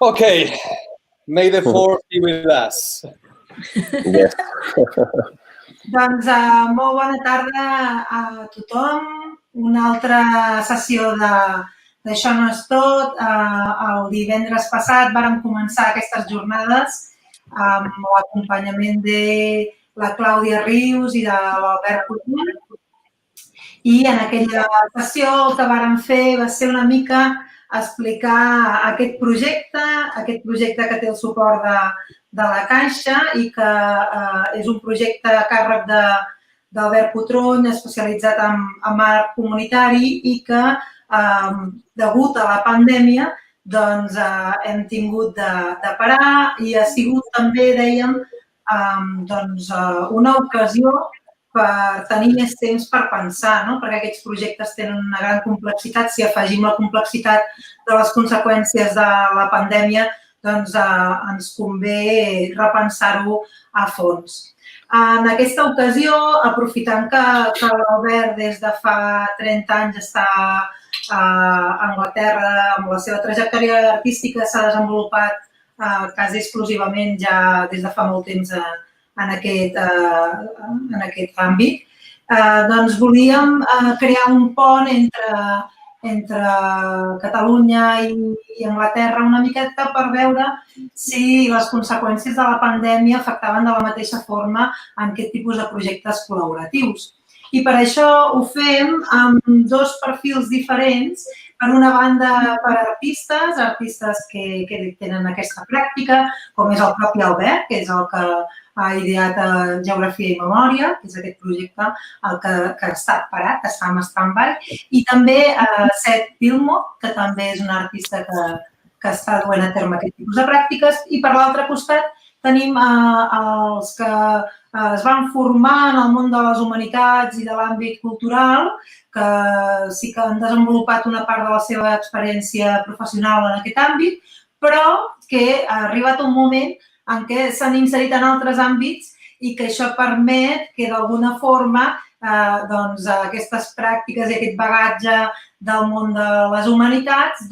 Okay, may the force be with us. Yes. Doncs molt bona tarda a tothom. Una altra sessió d'Això no és tot. El divendres passat vàrem començar aquestes jornades amb l'acompanyament de la Clàudia Rius i de l'Albert Potrony. I en aquella sessió el que vàrem fer va ser una mica explicar aquest projecte que té el suport de la Caixa i que és un projecte a càrrec d'Albert Potrony especialitzat en art comunitari i que, degut a la pandèmia, doncs hem tingut de parar i ha sigut també, dèiem, una ocasió per tenir més temps per pensar, perquè aquests projectes tenen una gran complexitat. Si afegim la complexitat de les conseqüències de la pandèmia, doncs ens convé repensar-ho a fons. En aquesta ocasió, aprofitant que l'Albert des de fa 30 anys està a Anglaterra, amb la seva trajectòria artística s'ha desenvolupat quasi exclusivament ja des de fa molt temps en aquest àmbit, doncs volíem crear un pont entre Catalunya i Anglaterra una miqueta per veure si les conseqüències de la pandèmia afectaven de la mateixa forma en aquest tipus de projectes col·laboratius. I per això ho fem amb dos perfils diferents. Per una banda, per artistes que tenen aquesta pràctica, com és el propi Albert, que és el que ha ideat Geografia i Memòria, que és aquest projecte que està parat, que està en stand-by, i també Seth Pilmot, que també és un artista que està duent a terme aquest tipus de pràctiques, i per l'altre costat tenim els que es van formar en el món de les humanitats i de l'àmbit cultural, que sí que han desenvolupat una part de la seva experiència professional en aquest àmbit, però que ha arribat un moment en què s'han inserit en altres àmbits i que això permet que d'alguna forma aquestes pràctiques i aquest bagatge del món de les humanitats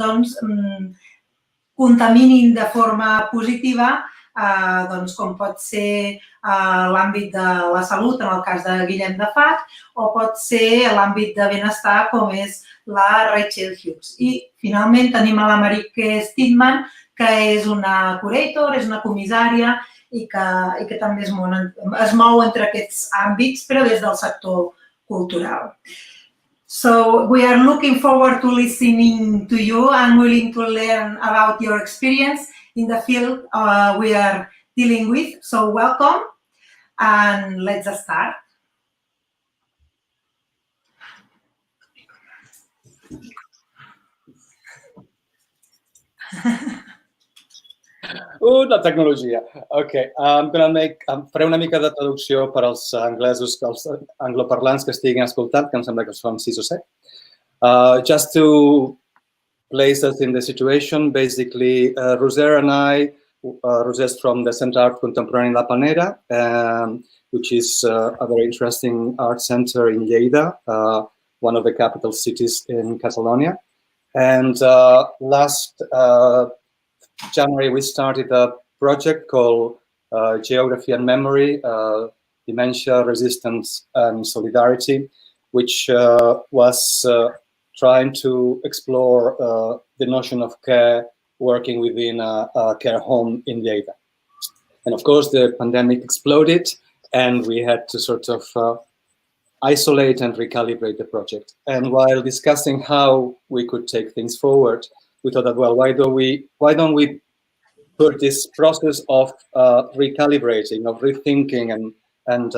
contaminin de forma positiva com pot ser l'àmbit de la salut, en el cas de Guillem de Fac, o pot ser l'àmbit de benestar, com és la Rachel Hughes. I, finalment, tenim a la Marique Stidman, que és una curator, és una comissària i que també es mou entre aquests àmbits, però des del sector cultural. So, we are looking forward to listening to you and willing to learn about your experience in the field we are dealing with. So, welcome and let's start. La tecnologia. Ok, faré una mica de traducció per als anglesos, els angloparlants que estiguin escoltant, que em sembla que són 6 o 7. Just to place us in the situation, basically, Roser and I, Roser's from the Center Art Contemporary in La Panera, which is a very interesting art center in Lleida, one of the capital cities in Catalonia. And last January, we started a project called Geography and Memory, Dementia, Resistance and Solidarity, which was trying to explore the notion of care working within a care home in Lleida. And of course, the pandemic exploded and we had to sort of isolate and recalibrate the project. And while discussing how we could take things forward, we thought that, well, why don't we put this process of recalibrating, of rethinking and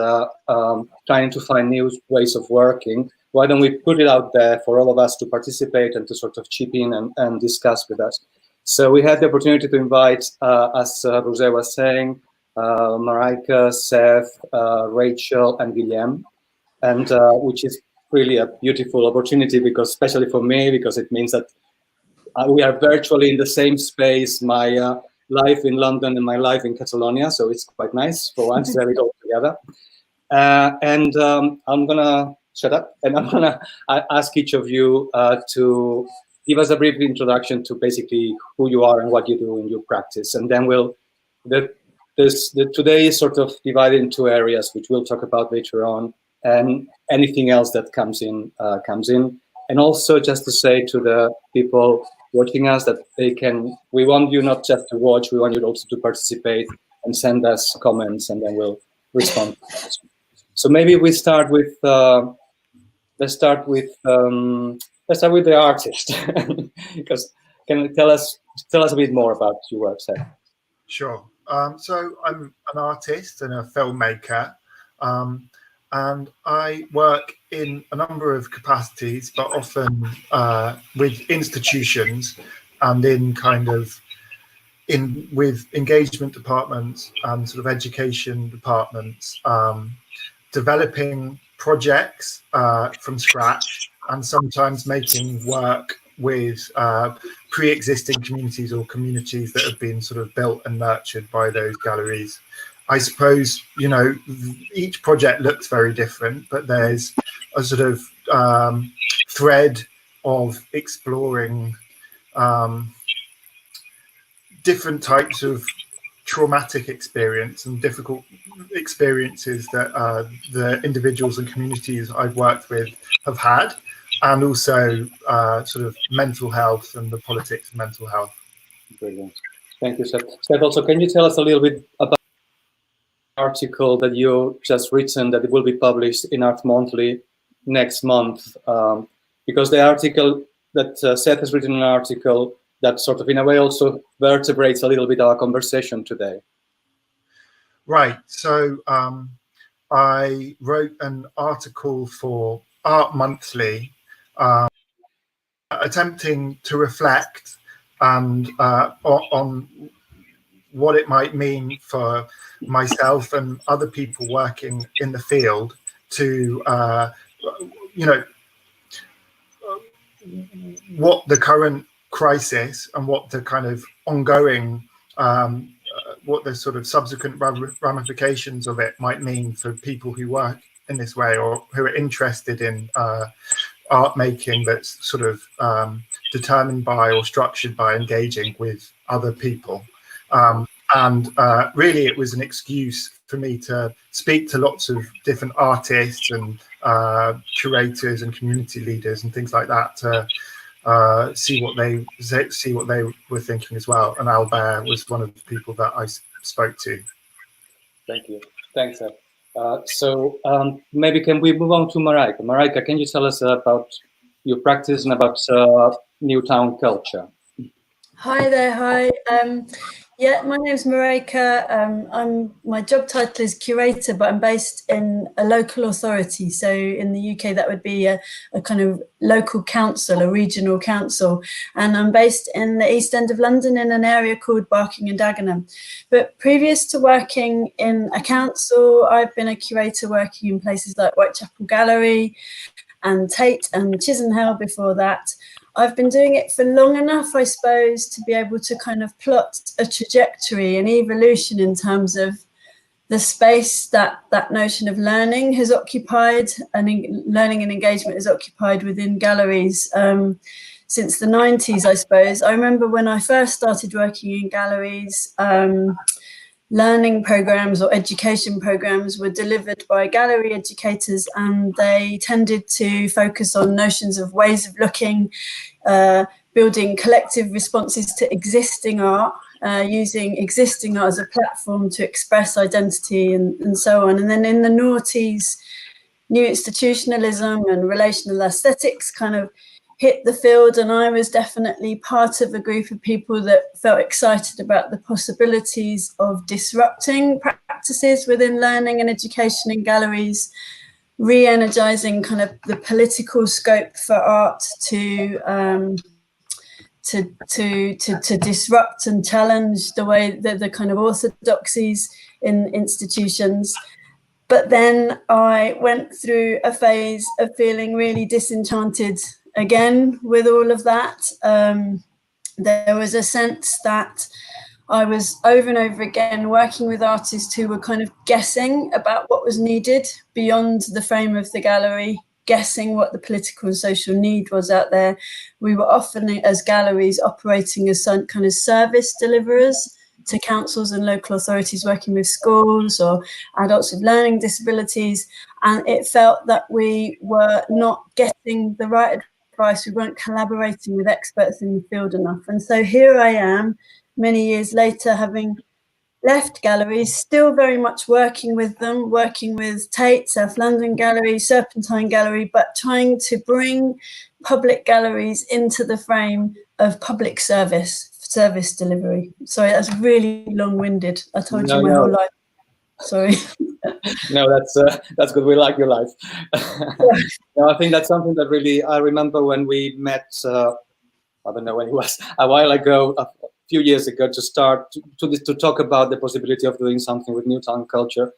trying to find new ways of working, why don't we put it out there for all of us to participate and to sort of chip in and discuss with us? So we had the opportunity to invite, as Roser was saying, Marique, Seth, Rachel, and Guillem, and which is really a beautiful opportunity, because especially for me, because it means that we are virtually in the same space, my life in London and my life in Catalonia, so it's quite nice for once to have it all together. I'm gonna shut up and I'm gonna ask each of you to give us a brief introduction to basically who you are and what you do in your practice, and then today is sort of divided into areas which we'll talk about later on, and anything else that comes in. And also just to say to the people watching us that we want you not just to watch, we want you also to participate and send us comments, and then we'll respond. So maybe we start with, let's start with the artist, because can you tell us a bit more about your work, Seth? Sure. So I'm an artist and a filmmaker, and I work in a number of capacities, but often with institutions and with engagement departments and sort of education departments, developing projects from scratch, and sometimes making work with pre-existing communities or communities that have been sort of built and nurtured by those galleries. I suppose, you know, each project looks very different, but there's a sort of thread of exploring different types of traumatic experience and difficult experiences that the individuals and communities I've worked with have had, and also sort of mental health and the politics of mental health. Brilliant. Thank you, Seth. Seth, also, can you tell us a little bit about the article that you just written that it will be published in Art Monthly next month? Because the article that Seth has written, an article that sort of in a way also vertebrates a little bit our conversation today. Right. So I wrote an article for Art Monthly, attempting to reflect and on what it might mean for myself and other people working in the field to, you know, what the current crisis and what the kind of ongoing, what the sort of subsequent ramifications of it might mean for people who work in this way or who are interested in art making that's sort of determined by or structured by engaging with other people. And really it was an excuse for me to speak to lots of different artists and curators and community leaders and things like that to see what they were thinking as well. And Albert was one of the people that I spoke to. Thank you. Thanks, Seth. So maybe can we move on to Marika? Marika, can you tell us about your practice and about Newtown culture? Hi there. Hi. Yeah, my name's Marika. My job title is curator, but I'm based in a local authority. So in the UK, that would be a kind of local council, a regional council. And I'm based in the East End of London in an area called Barking and Dagenham. But previous to working in a council, I've been a curator working in places like Whitechapel Gallery and Tate and Chisenhale before that. I've been doing it for long enough, I suppose, to be able to kind of plot a trajectory, an evolution in terms of the space that notion of learning has occupied, and learning and engagement has occupied within galleries since the 90s, I suppose. I remember when I first started working in galleries, learning programs or education programs were delivered by gallery educators, and they tended to focus on notions of ways of looking, building collective responses to existing art, using existing art as a platform to express identity and so on. And then in the noughties, new institutionalism and relational aesthetics kind of hit the field, and I was definitely part of a group of people that felt excited about the possibilities of disrupting practices within learning and education in galleries, re-energizing kind of the political scope for art to disrupt and challenge the way that the kind of orthodoxies in institutions. But then I went through a phase of feeling really disenchanted again with all of that. There was a sense that I was over and over again working with artists who were kind of guessing about what was needed beyond the frame of the gallery, guessing what the political and social need was out there. We were often, as galleries, operating as some kind of service deliverers to councils and local authorities working with schools or adults with learning disabilities. And it felt that we were not getting the right advice. We weren't collaborating with experts in the field enough. And so here I am, many years later, having left galleries, still very much working with them, working with Tate, South London Gallery, Serpentine Gallery, but trying to bring public galleries into the frame of public service delivery. Sorry, that's really long-winded. I told you my whole life. Sorry. No, that's good. We like your life. No, I think that's something that really, I remember when we met, I don't know when it was, a while ago, a few years ago, to start to talk about the possibility of doing something with Newtown culture.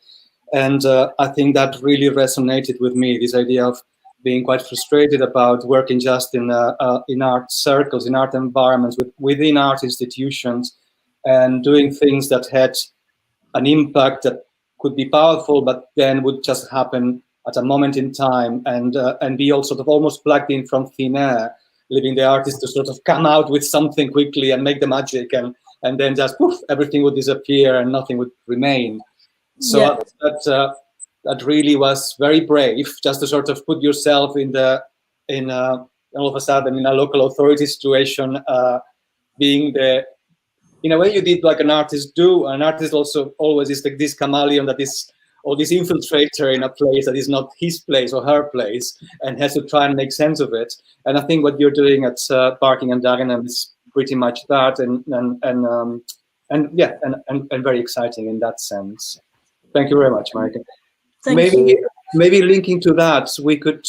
And I think that really resonated with me, this idea of being quite frustrated about working just in art circles, in art environments, within art institutions, and doing things that had an impact that could be powerful, but then would just happen at a moment in time, and be all sort of almost plugged in from thin air, leaving the artist to sort of come out with something quickly and make the magic, and then just poof, everything would disappear and nothing would remain. So yeah. That really was very brave, just to sort of put yourself in all of a sudden in a local authority situation, being in a way you did like an artist do. An artist also always is like this chameleon that is, or this infiltrator in a place that is not his place or her place, and has to try and make sense of it. And I think what you're doing at Barking and Dagenham is pretty much that, and very exciting in that sense. Thank you very much, Marika. Maybe linking to that, we could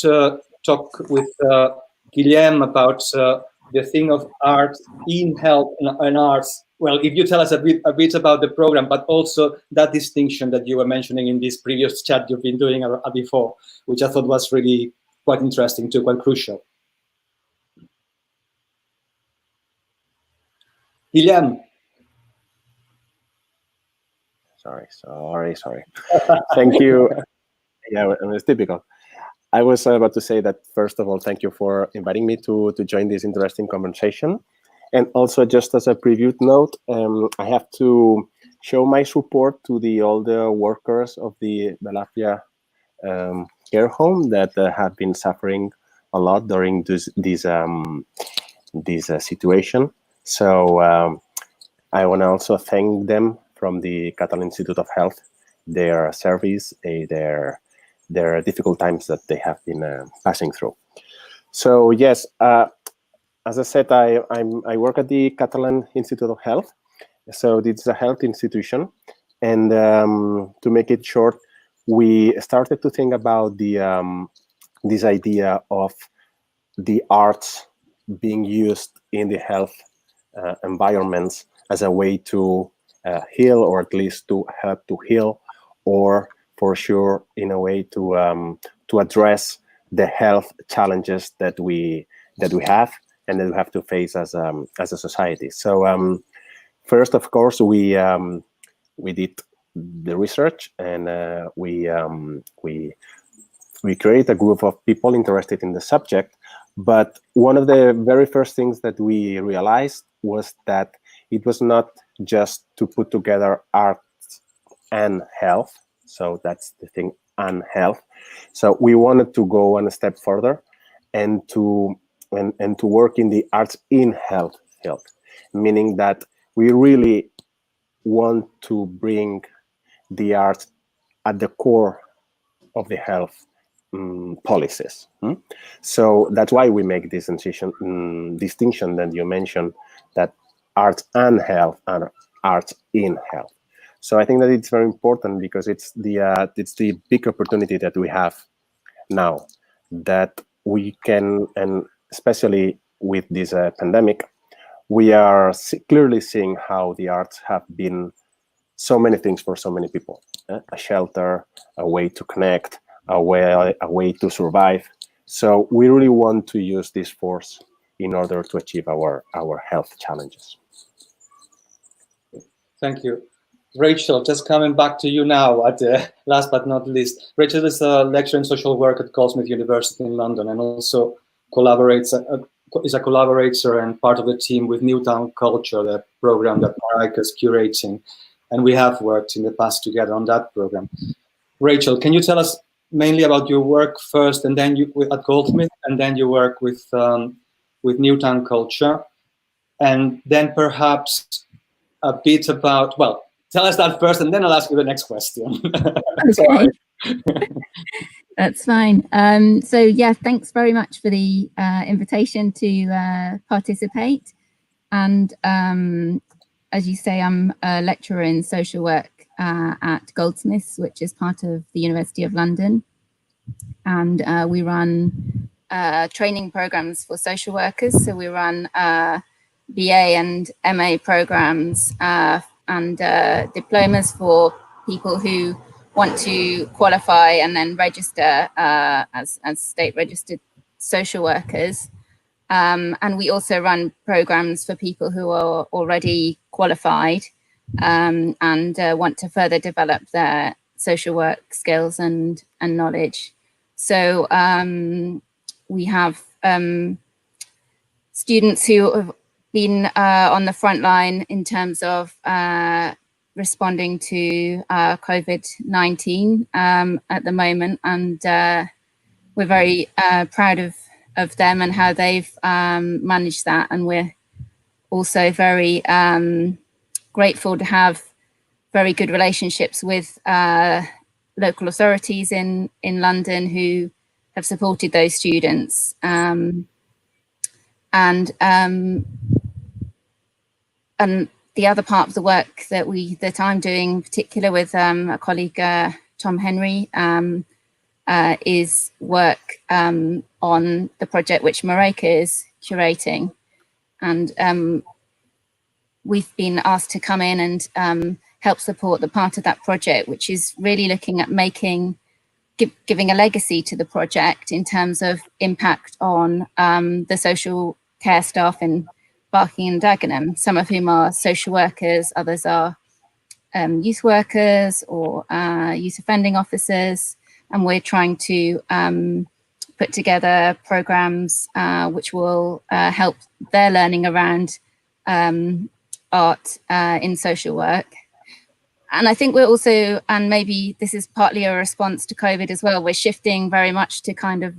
talk with Guillaume about the thing of art in health and arts. Well, if you tell us a bit about the program, but also that distinction that you were mentioning in this previous chat you've been doing before, which I thought was really quite interesting too, quite crucial. Guillaume. Sorry. Thank you. Yeah, it's typical. I was about to say that, first of all, thank you for inviting me to join this interesting conversation. And also, just as a preview note, I have to show my support to all the workers of the Balàfia care home that have been suffering a lot during this situation. So I want to also thank them from the Catalan Institute of Health, their service, their difficult times that they have been passing through. So yes, as I said, I work at the Catalan Institute of Health. So this is a health institution, and to make it short, we started to think about this idea of the arts being used in the health environments as a way to heal, or at least to help to heal, or for sure in a way to address the health challenges that we have and that we have to face as a society. So first, of course, we did the research, and we create a group of people interested in the subject. But one of the very first things that we realized was that it was not just to put together art and health. So that's the thing, and health. So we wanted to go one step further and to work in the arts in health field, meaning that we really want to bring the arts at the core of the health policies. So that's why we make this distinction that you mentioned, that arts and health and arts in health. So I think that it's very important because it's the big opportunity that we have now, that we can, and especially with this pandemic, we are clearly seeing how the arts have been so many things for so many people. A shelter, a way to connect, a way to survive. So we really want to use this force in order to achieve our health challenges. Thank you. Rachel, just coming back to you now, last but not least. Rachel is a lecturer in social work at Goldsmith University in London, and also is a collaborator and part of the team with Newtown Culture, the program that AIXÅ is curating. And we have worked in the past together on that program. Rachel, can you tell us mainly about your work first, and then you at Goldsmith, and then you work with Newtown Culture, and then perhaps a bit about, well, tell us that first, and then I'll ask you the next question. Okay. That's fine. So yeah, thanks very much for the invitation to participate. And as you say, I'm a lecturer in social work at Goldsmiths, which is part of the University of London. And we run training programs for social workers. So we run BA and MA programs and diplomas for people who want to qualify and then register as state registered social workers. And we also run programs for people who are already qualified and want to further develop their social work skills and knowledge. So we have students who have been on the front line in terms of responding to COVID-19 at the moment, and we're very proud of them and how they've managed that. And we're also very grateful to have very good relationships with local authorities in London who have supported those students. And the other part of the work that I'm doing, in particular with a colleague, Tom Henry, is work on the project which Marika is curating. And we've been asked to come in and help support the part of that project, which is really looking at giving a legacy to the project in terms of impact on the social care staff in Barking and Dagenham, some of whom are social workers, others are youth workers or youth offending officers. And we're trying to put together programs which will help their learning around art in social work. And I think we're also, and maybe this is partly a response to COVID as well, we're shifting very much to kind of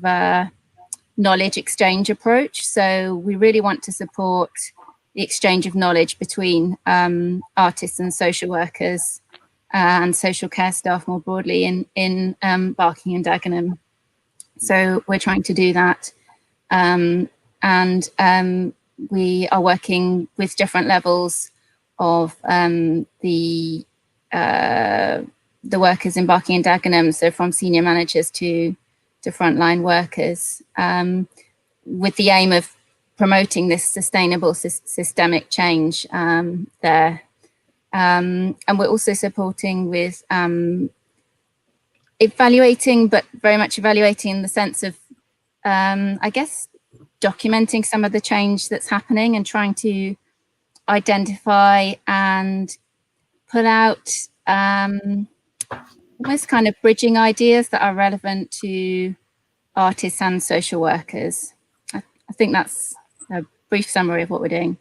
knowledge exchange approach. So we really want to support the exchange of knowledge between artists and social workers and social care staff more broadly in Barking and Dagenham. So we're trying to do that. And we are working with different levels of the workers in Barking and Dagenham, so from senior managers to frontline workers, with the aim of promoting this sustainable systemic change there. And we're also supporting with evaluating, but very much evaluating in the sense of, I guess, documenting some of the change that's happening and trying to identify and pull out almost kind of bridging ideas that are relevant to artists and social workers. I think that's a brief summary of what we're doing.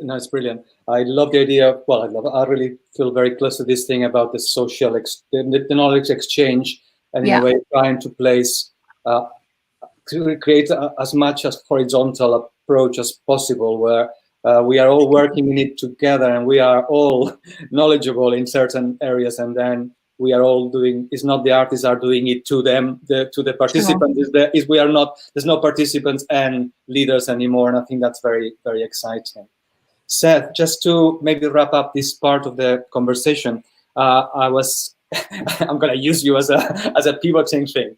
No, it's brilliant. I love the idea. Well, I really feel very close to this thing about the social, the knowledge exchange, and in a way trying to place, to create as much as horizontal approach as possible, where we are all working in it together and we are all knowledgeable in certain areas, and then we are all doing, it's not the artists are doing it to them, to the participants, we are not, there's no participants and leaders anymore, and I think that's very, very exciting. Seth, just to maybe wrap up this part of the conversation, I'm going to use you as a pivoting thing.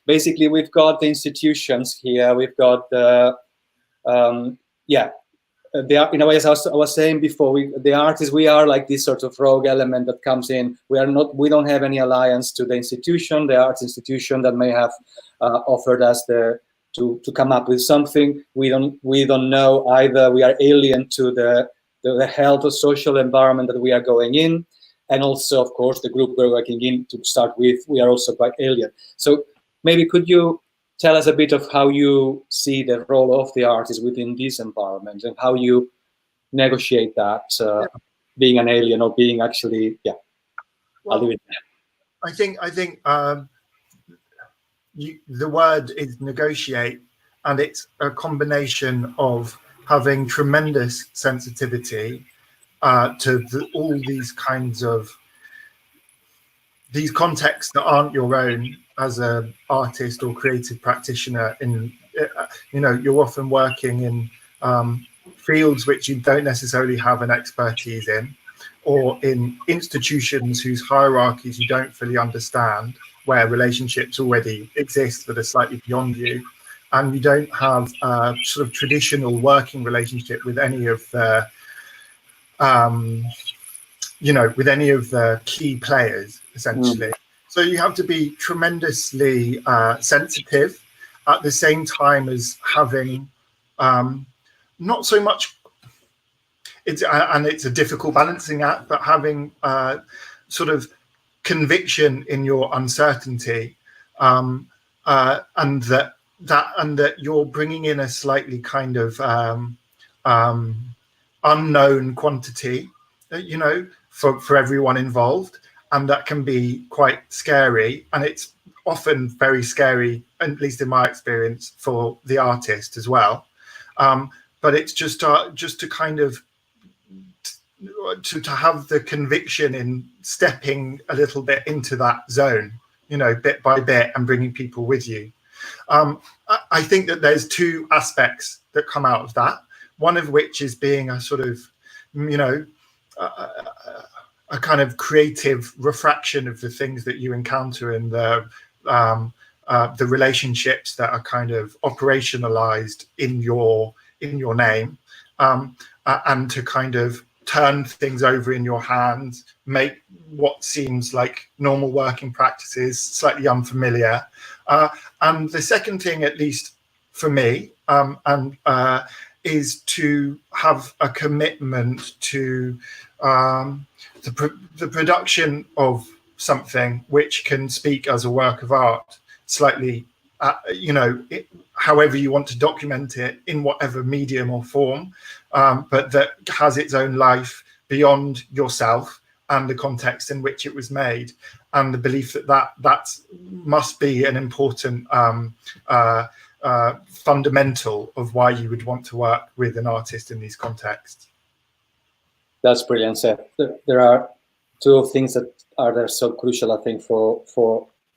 Basically, we've got the institutions here. We've got the, they are, in a way, as I was saying before, the artists, we are like this sort of rogue element that comes in. We don't have any alliance to the institution, the arts institution that may have offered us to come up with something. We don't know either. We are alien to the the health or social environment that we are going in, and also, of course, the group we're working in to start with, we are also quite alien. So maybe could you tell us a bit of how you see the role of the artist within this environment and how you negotiate that, being an alien or being actually, Well, I'll leave it there. I think the word is negotiate, and it's a combination of having tremendous sensitivity to all these kinds of these contexts that aren't your own as an artist or creative practitioner. In you're often working in fields which you don't necessarily have an expertise in, or in institutions whose hierarchies you don't fully understand, where relationships already exist that are slightly beyond you, and you don't have a sort of traditional working relationship with any of the with any of the key players, essentially. So you have to be tremendously sensitive at the same time as having not so much, it's a difficult balancing act, but having sort of conviction in your uncertainty, and that you're bringing in a slightly kind of unknown quantity, for everyone involved, and that can be quite scary, and it's often very scary, at least in my experience, for the artist as well. But it's just to kind of to have the conviction in stepping a little bit into that zone, bit by bit, and bringing people with you. I think that there's two aspects that come out of that. One of which is being a sort of, a kind of creative refraction of the things that you encounter in the relationships that are kind of operationalized in your name, and to kind of turn things over in your hands, make what seems like normal working practices slightly unfamiliar. And the second thing, at least for me, is to have a commitment to the production of something which can speak as a work of art, slightly, however you want to document it, in whatever medium or form, but that has its own life beyond yourself and the context in which it was made, and the belief that must be an important fundamental of why you would want to work with an artist in these contexts. That's brilliant, Seth. There are two things that are there so crucial, I think, for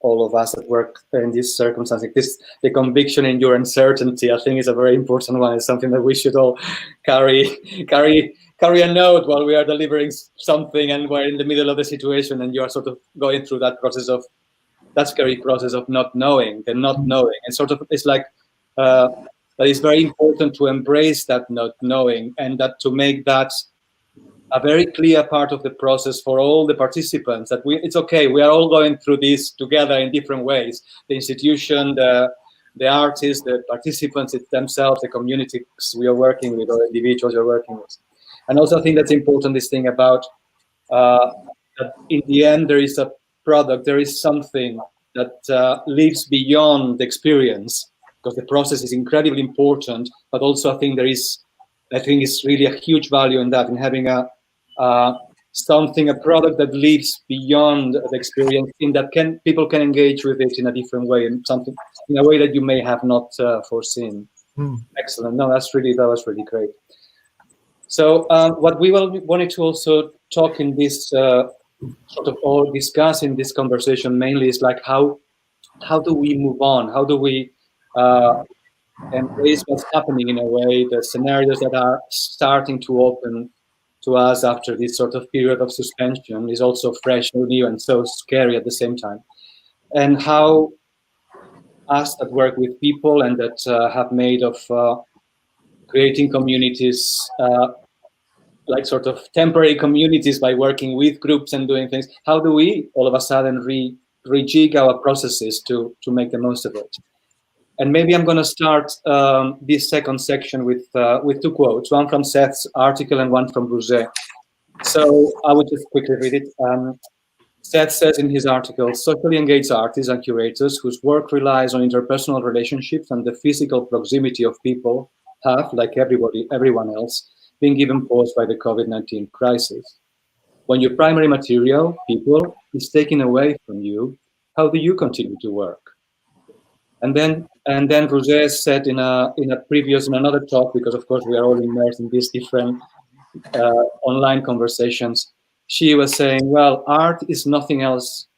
all of us that work in these circumstances. The conviction in your uncertainty, I think, is a very important one. It's something that we should all carry a note while we are delivering something and we're in the middle of the situation and you are sort of going through that scary process of not knowing, and sort of, it's like, that it's very important to embrace that not knowing, and that to make that a very clear part of the process for all the participants, that it's okay, we are all going through this together in different ways. The institution, the artists, the participants themselves, the communities we are working with, or individuals you're working with. And also I think that's important, this thing about that in the end there is a product, there is something that lives beyond the experience, because the process is incredibly important, but also I think it's really a huge value in that, in having a product that lives beyond the experience, in that people can engage with it in a different way, and something in a way that you may have not foreseen. Excellent. No, that was really great. So what we wanted to also talk in this sort of, or discuss in this conversation mainly, is like how do we move on? How do we embrace what's happening, in a way, the scenarios that are starting to open to us after this sort of period of suspension is also fresh and new and so scary at the same time. And how us that work with people and that have made of creating communities, like sort of temporary communities by working with groups and doing things, how do we all of a sudden rejig our processes to make the most of it? And maybe I'm going to start this second section with 2 quotes, one from Seth's article and one from Roger. So I would just quickly read it. Seth says in his article, socially engaged artists and curators whose work relies on interpersonal relationships and the physical proximity of people have, like everyone else, been given pause by the COVID-19 crisis. When your primary material, people, is taken away from you, how do you continue to work? And then Roger said in another talk, because of course we are all immersed in these different online conversations, she was saying, well, art is nothing else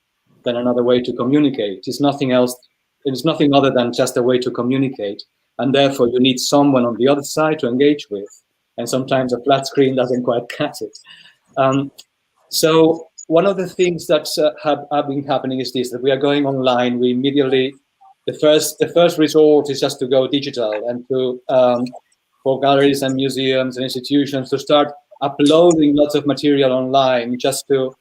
than another way to communicate. It's nothing else. It's nothing other than just a way to communicate. And therefore you need someone on the other side to engage with. And sometimes a flat screen doesn't quite cut it. So one of the things that have been happening is this, that we are going online. We immediately, the first resort is just to go digital and to, for galleries and museums and institutions to start uploading lots of material online just to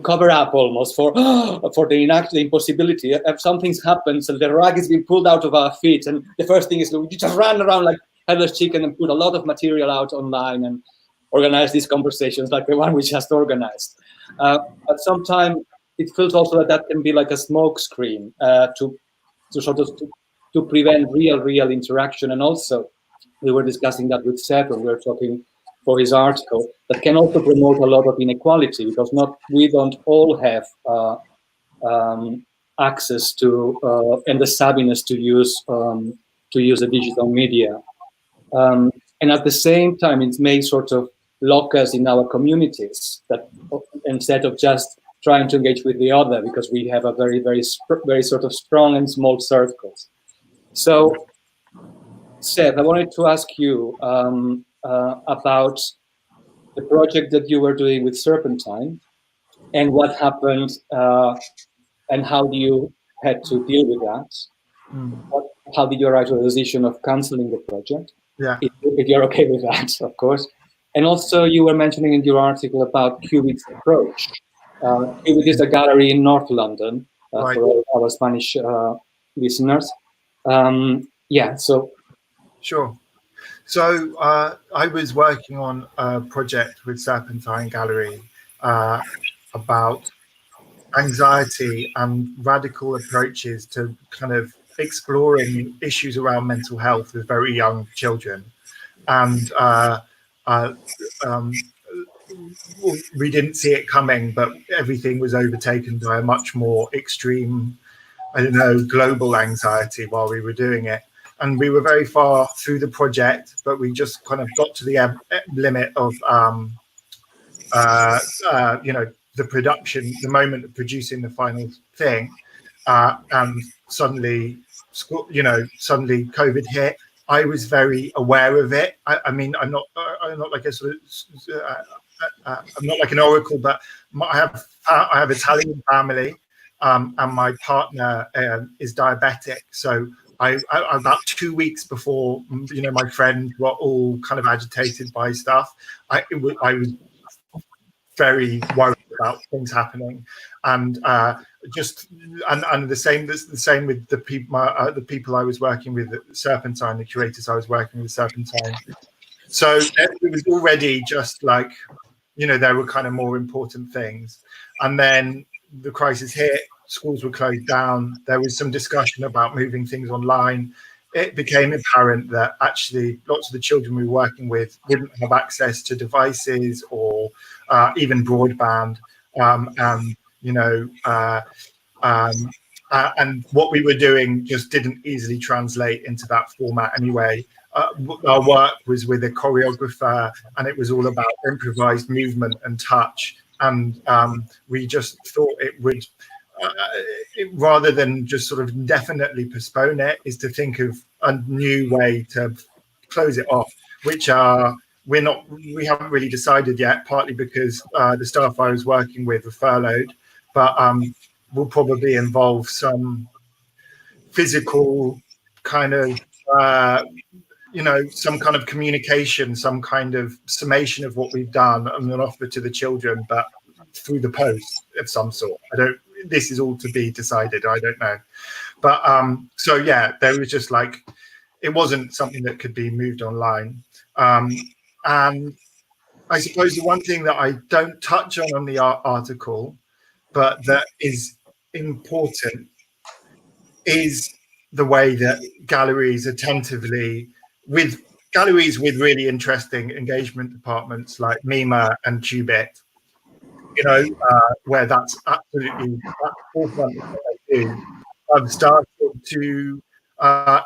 cover up almost for the impossibility. If something's happened, so the rug is being pulled out of our feet, and the first thing is we just run around like headless chicken and put a lot of material out online and organize these conversations like the one we just organized. At some time, it feels also that can be like a smoke screen to prevent real interaction. And also, we were discussing that with Seth when we were talking for his article, that can also promote a lot of inequality, because we don't all have access to and the savviness to use the digital media. And at the same time, it may sort of lock us in our communities, that instead of just trying to engage with the other, because we have a very sort of strong and small circles. So, Seth, I wanted to ask you about the project that you were doing with Serpentine and what happened and how you had to deal with that. How did you arrive to the decision of cancelling the project? Yeah. If you're okay with that, of course. And also you were mentioning in your article about Cubit's approach. Cubit is a gallery in North London Right. for all our Spanish listeners. Yeah, so. Sure. So I was working on a project with Serpentine Gallery about anxiety and radical approaches to kind of exploring issues around mental health with very young children. And we didn't see it coming, but everything was overtaken by a much more extreme, I don't know, global anxiety while we were doing it. And we were very far through the project, but we just kind of got to the limit of, the production, the moment of producing the final thing. And suddenly, suddenly COVID hit. I was very aware of it. I mean, I'm not like a sort of, I'm not like an oracle, but I have Italian family, and my partner is diabetic. So about 2 weeks before, my friends were all kind of agitated by stuff, I was very worried about things happening, and the same with the people I was working with at Serpentine, the curators I was working with Serpentine. So it was already just like, there were kind of more important things, and then the crisis hit. Schools were closed down. There was some discussion about moving things online. It became apparent that actually lots of the children we were working with wouldn't have access to devices or even broadband. And what we were doing just didn't easily translate into that format anyway. Our work was with a choreographer, and it was all about improvised movement and touch. And we just thought it would, rather than just sort of definitely postpone it, is to think of a new way to close it off, which we haven't really decided yet, partly because the staff I was working with were furloughed, but will probably involve some physical kind of, some kind of communication, some kind of summation of what we've done and an offer to the children, but through the post of some sort. This is all to be decided. I don't know. But so yeah, there was just like, it wasn't something that could be moved online. And I suppose the one thing that I don't touch on the article, but that is important, is the way that galleries attentively, with galleries with really interesting engagement departments like MEMA and Qubit, you know, where that's absolutely at the forefront of what they do, I've started to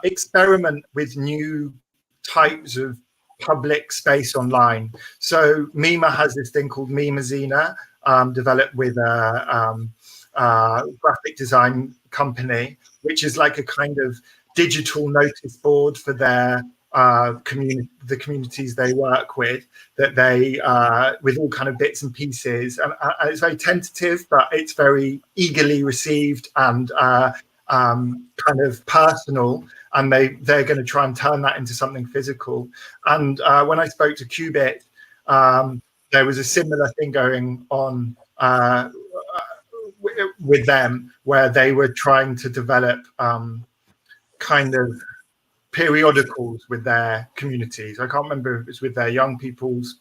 experiment with new types of public space online. So MEMA has this thing called Memazina, developed with a graphic design company, which is like a kind of digital notice board for their the communities they work with, that they with all kind of bits and pieces, and it's very tentative, but it's very eagerly received and kind of personal, and they're going to try and turn that into something physical. And when I spoke to Qubit, there was a similar thing going on with them, where they were trying to develop kind of periodicals with their communities. I can't remember if it's with their young people's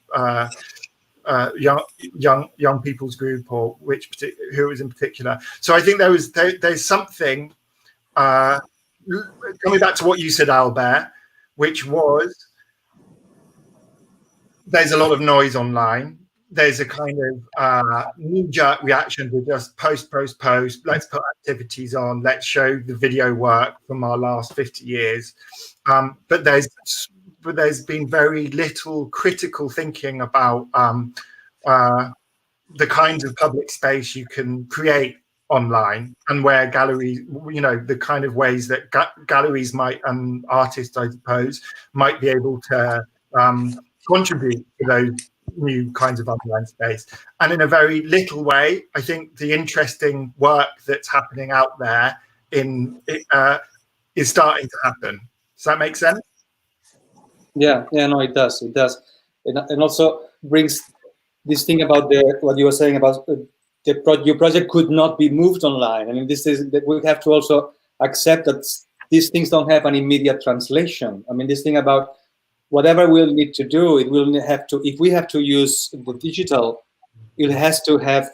young people's group, or who it was in particular. So I think there's something coming back to what you said, Albert, which was, there's a lot of noise online. There's a kind of knee-jerk reaction to just post. Let's put activities on. Let's show the video work from our last 50 years. But there's been very little critical thinking about the kinds of public space you can create online, and where galleries, you know, the kind of ways that galleries might, and artists, I suppose, might be able to contribute to those new kinds of online space. And in a very little way, I think the interesting work that's happening out there is starting to happen. Does that make sense? Yeah, no, it does. It does. And also brings this thing about what you were saying about your project could not be moved online. I mean, this is that we have to also accept that these things don't have an immediate translation. I mean, this thing about whatever we'll need to do, it will have to, if we have to use the digital, it has to have,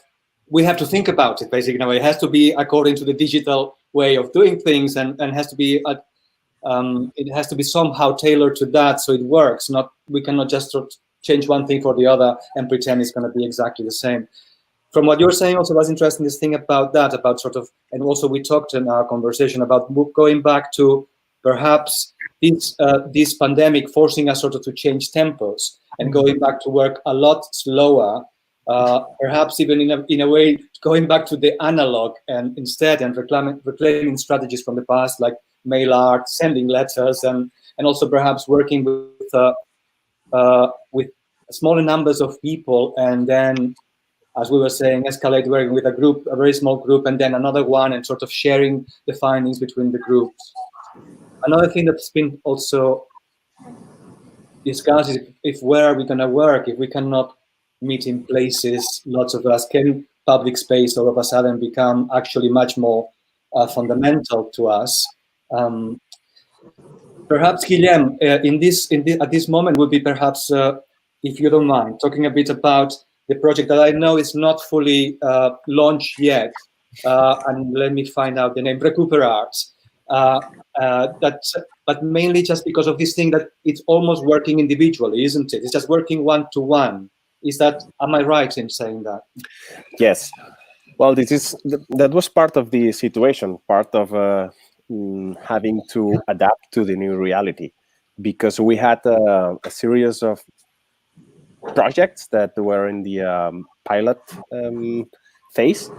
we have to think about it basically. It has to be according to the digital way of doing things, and has to be it has to be somehow tailored to that, so it works. We cannot just sort of change one thing for the other and pretend it's going to be exactly the same. From what you're saying, also was interesting, this thing about that, about sort of, and also we talked in our conversation about going back to perhaps this pandemic forcing us sort of to change tempos and going back to work a lot slower, perhaps even in a way going back to the analog and instead and reclaiming strategies from the past, like mail art, sending letters, and also perhaps working with smaller numbers of people, and then, as we were saying, escalate working with a very small group, and then another one, and sort of sharing the findings between the groups. Another thing that's been also discussed is if where are we going to work? If we cannot meet in places, lots of us, can public space all of a sudden become actually much more fundamental to us? Perhaps, Guillem, at this moment would be perhaps, if you don't mind, talking a bit about the project that I know is not fully launched yet, and let me find out the name, Recuperart. But mainly just because of this thing that it's almost working individually, isn't it? It's just working one-to-one. Am I right in saying that? Yes. Well, that was part of the situation, part of having to adapt to the new reality, because we had a series of projects that were in the pilot phase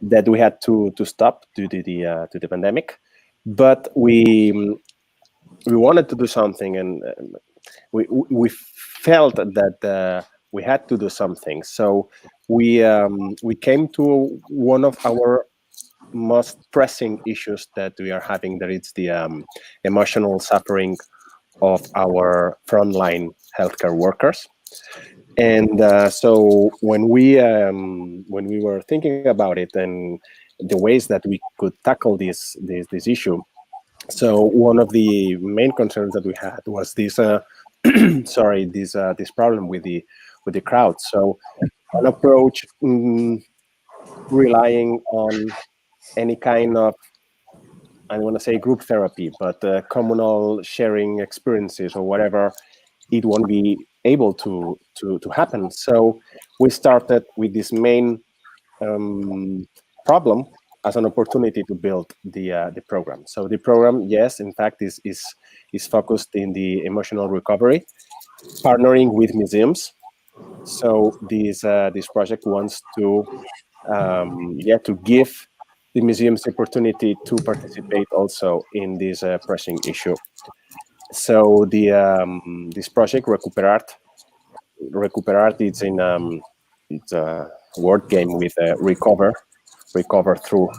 that we had to stop due to the pandemic. But we wanted to do something, and we felt that we had to do something. So we came to one of our most pressing issues that we are having, that it's the emotional suffering of our frontline healthcare workers. And so when we were thinking about it, and the ways that we could tackle this issue. So one of the main concerns that we had was this sorry, this problem with the crowd. So an approach relying on any kind of, I don't want to say group therapy, but communal sharing experiences or whatever, it won't be able to happen. So we started with this main problem as an opportunity to build the program. So the program, yes, in fact, is focused in the emotional recovery, partnering with museums. So this project wants to to give the museums the opportunity to participate also in this pressing issue. So this project Recuperart, it's a word game with recover through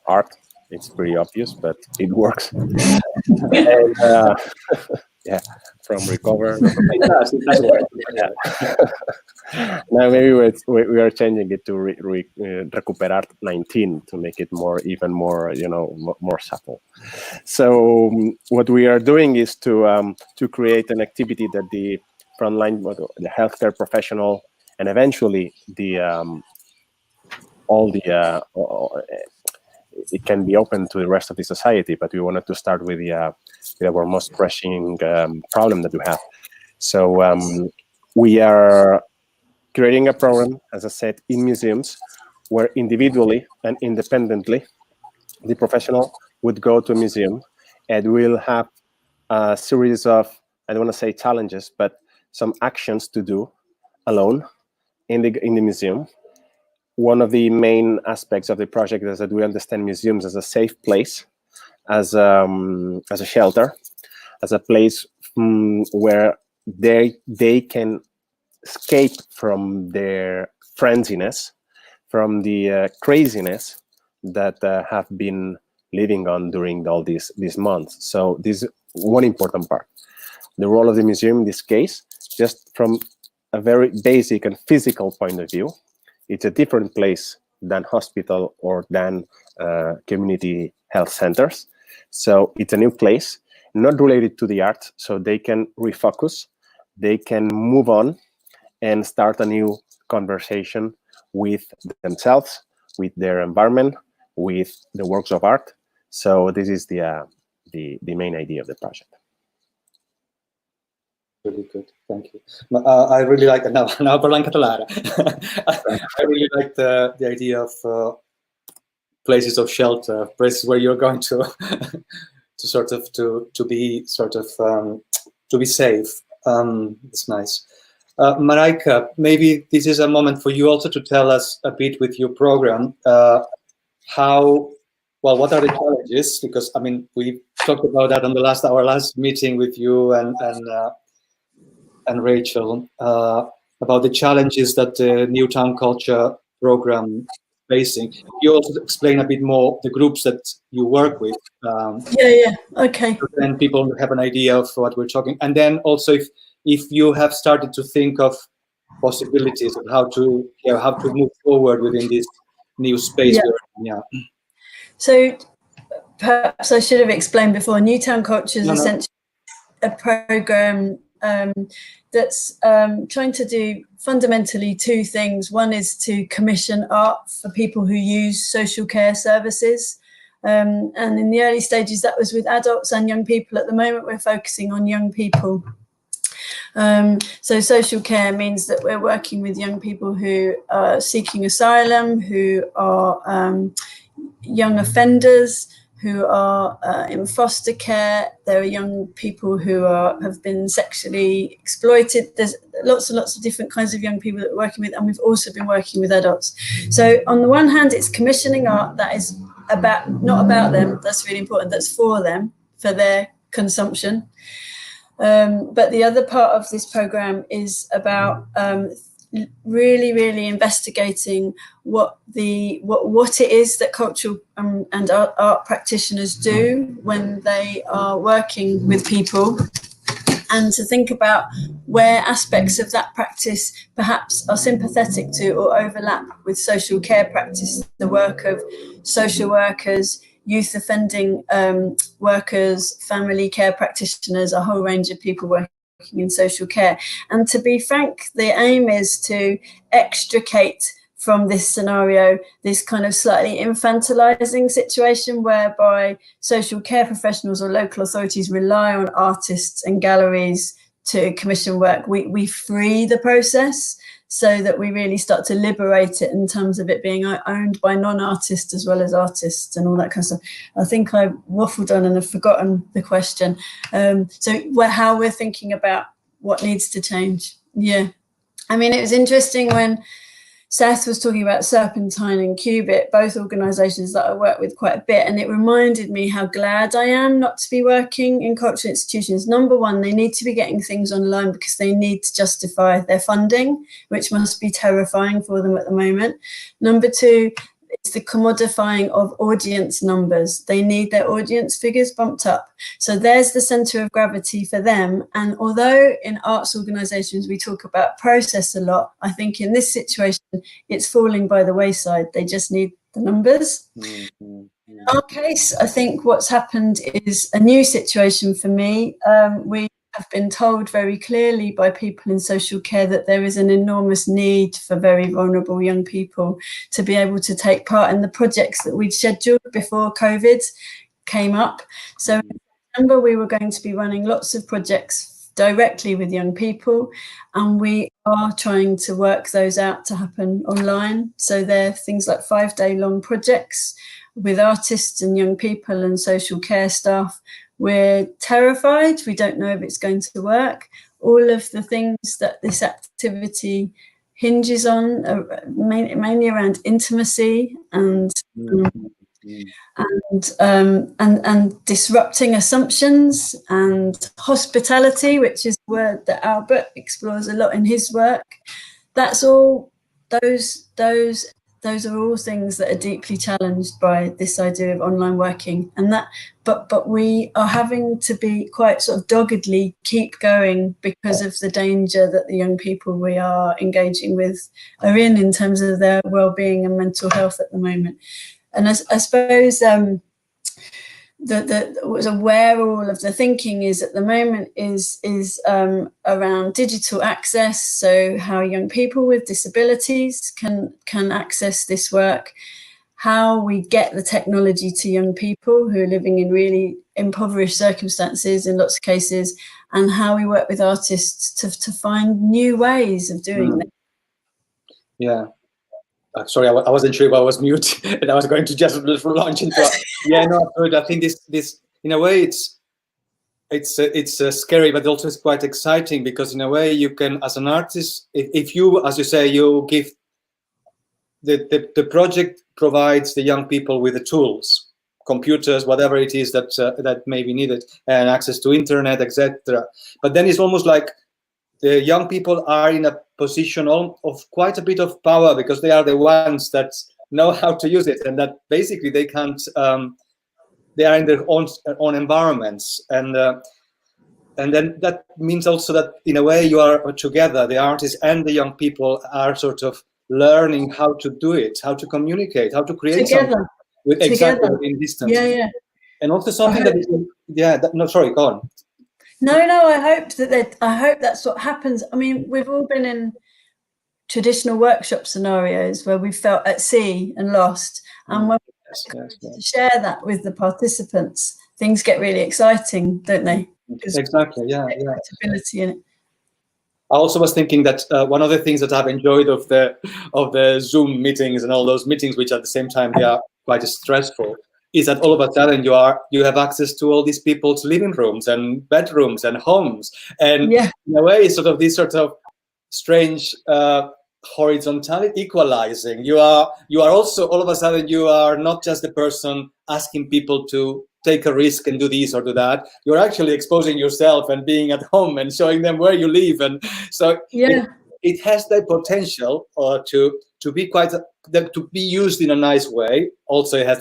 art. It's pretty obvious, but it works. And, yeah, from recover. Now maybe we are changing it to Recuperart 19 to make it even more, more subtle. So what we are doing is to create an activity that the frontline, the healthcare professional, and eventually it can be open to the rest of the society, but we wanted to start with our most pressing problem that we have. So we are creating a program, as I said, in museums, where individually and independently, the professional would go to a museum and will have a series of, I don't want to say challenges, but some actions to do alone in the museum. One of the main aspects of the project is that we understand museums as a safe place, as a shelter, as a place where they can escape from their frenziness, from the craziness that have been living on during all these months. So this is one important part. The role of the museum in this case, just from a very basic and physical point of view, it's a different place than hospital or than community health centers. So it's a new place, not related to the art, so they can refocus, they can move on and start a new conversation with themselves, with their environment, with the works of art. So this is the main idea of the project. Really good, thank you. I really like it. Now parlant català. I really like the idea of places of shelter, places where you're going to to be safe. It's nice. Marijke, maybe this is a moment for you also to tell us a bit with your program what are the challenges? Because I mean, we talked about that on our last meeting with you and Rachel about the challenges that the New Town Culture program facing. You also explain a bit more the groups that you work with. Okay. So then people have an idea of what we're talking. And then also if you have started to think of possibilities of how to move forward within this new space. So perhaps I should have explained before, New Town Culture is essentially a program that's trying to do fundamentally two things. One is to commission art for people who use social care services. And in the early stages, that was with adults and young people. At the moment, we're focusing on young people. So social care means that we're working with young people who are seeking asylum, who are young offenders, who are in foster care. There are young people who have been sexually exploited. There's lots and lots of different kinds of young people that we're working with, and we've also been working with adults. So on the one hand, it's commissioning art that is not about them. That's really important. That's for them, for their consumption. But the other part of this program is about really investigating what it is that cultural and art practitioners do when they are working with people. and to think about where aspects of that practice perhaps are sympathetic to or overlap with social care practice, the work of social workers, youth offending workers, family care practitioners, a whole range of people working in social care. And to be frank, the aim is to extricate from this scenario this kind of slightly infantilizing situation whereby social care professionals or local authorities rely on artists and galleries to commission work. We free the process so that we really start to liberate it in terms of it being owned by non-artists as well as artists and all that kind of stuff. I think I waffled on and have forgotten the question. How we're thinking about what needs to change. Yeah. I mean, it was interesting when Seth was talking about Serpentine and Qubit, both organisations that I work with quite a bit, and it reminded me how glad I am not to be working in cultural institutions. Number one, they need to be getting things online because they need to justify their funding, which must be terrifying for them at the moment. Number two, it's the commodifying of audience numbers. They need their audience figures bumped up. So there's the centre of gravity for them. And although in arts organisations we talk about process a lot, I think in this situation it's falling by the wayside. They just need the numbers. Mm-hmm. In our case, I think what's happened is a new situation for me. We have been told very clearly by people in social care that there is an enormous need for very vulnerable young people to be able to take part in the projects that we'd scheduled before COVID came up. So in September, we were going to be running lots of projects directly with young people, and we are trying to work those out to happen online. So they're things like 5-day-long projects with artists and young people and social care staff. We're terrified. We don't know if it's going to work. All of the things that this activity hinges on are mainly around intimacy and disrupting assumptions and hospitality, which is a word that Albert explores a lot in his work. That's all. Those are all things that are deeply challenged by this idea of online working, and that. But we are having to be quite sort of doggedly keep going because of the danger that the young people we are engaging with are in terms of their well-being and mental health at the moment. And I suppose where all of the thinking is at the moment is around digital access. So how young people with disabilities can access this work, how we get the technology to young people who are living in really impoverished circumstances in lots of cases, and how we work with artists to find new ways of doing that. Yeah. Sorry, I wasn't sure if I was mute and I was going to just launch into it. Yeah, no, I think this in a way it's scary, but also it's quite exciting, because in a way you can, as an artist, if you, as you say, you give the project provides the young people with the tools, computers, whatever it is that may be needed, and access to internet, etc. But then it's almost like the young people are in a position of quite a bit of power, because they are the ones that know how to use it, and that basically they can't. They are in their own environments, and then that means also that in a way you are together. The artists and the young people are sort of learning how to do it, how to communicate, how to create together. Something with exactly in distance. Yeah. And also something no, sorry, go on. No, I hope that's what happens. I mean, we've all been in traditional workshop scenarios where we felt at sea and lost. And when we share that with the participants, things get really exciting, don't they? Exactly, yeah. Accountability in it. I also was thinking that one of the things that I've enjoyed of the Zoom meetings and all those meetings, which at the same time they are quite stressful, is that all of a sudden you have access to all these people's living rooms and bedrooms and homes, and in a way it's sort of strange horizontality equalizing. You are also all of a sudden you are not just the person asking people to take a risk and do this or do that. You're actually exposing yourself and being at home and showing them where you live, and so it has the potential to be to be used in a nice way. Also, it has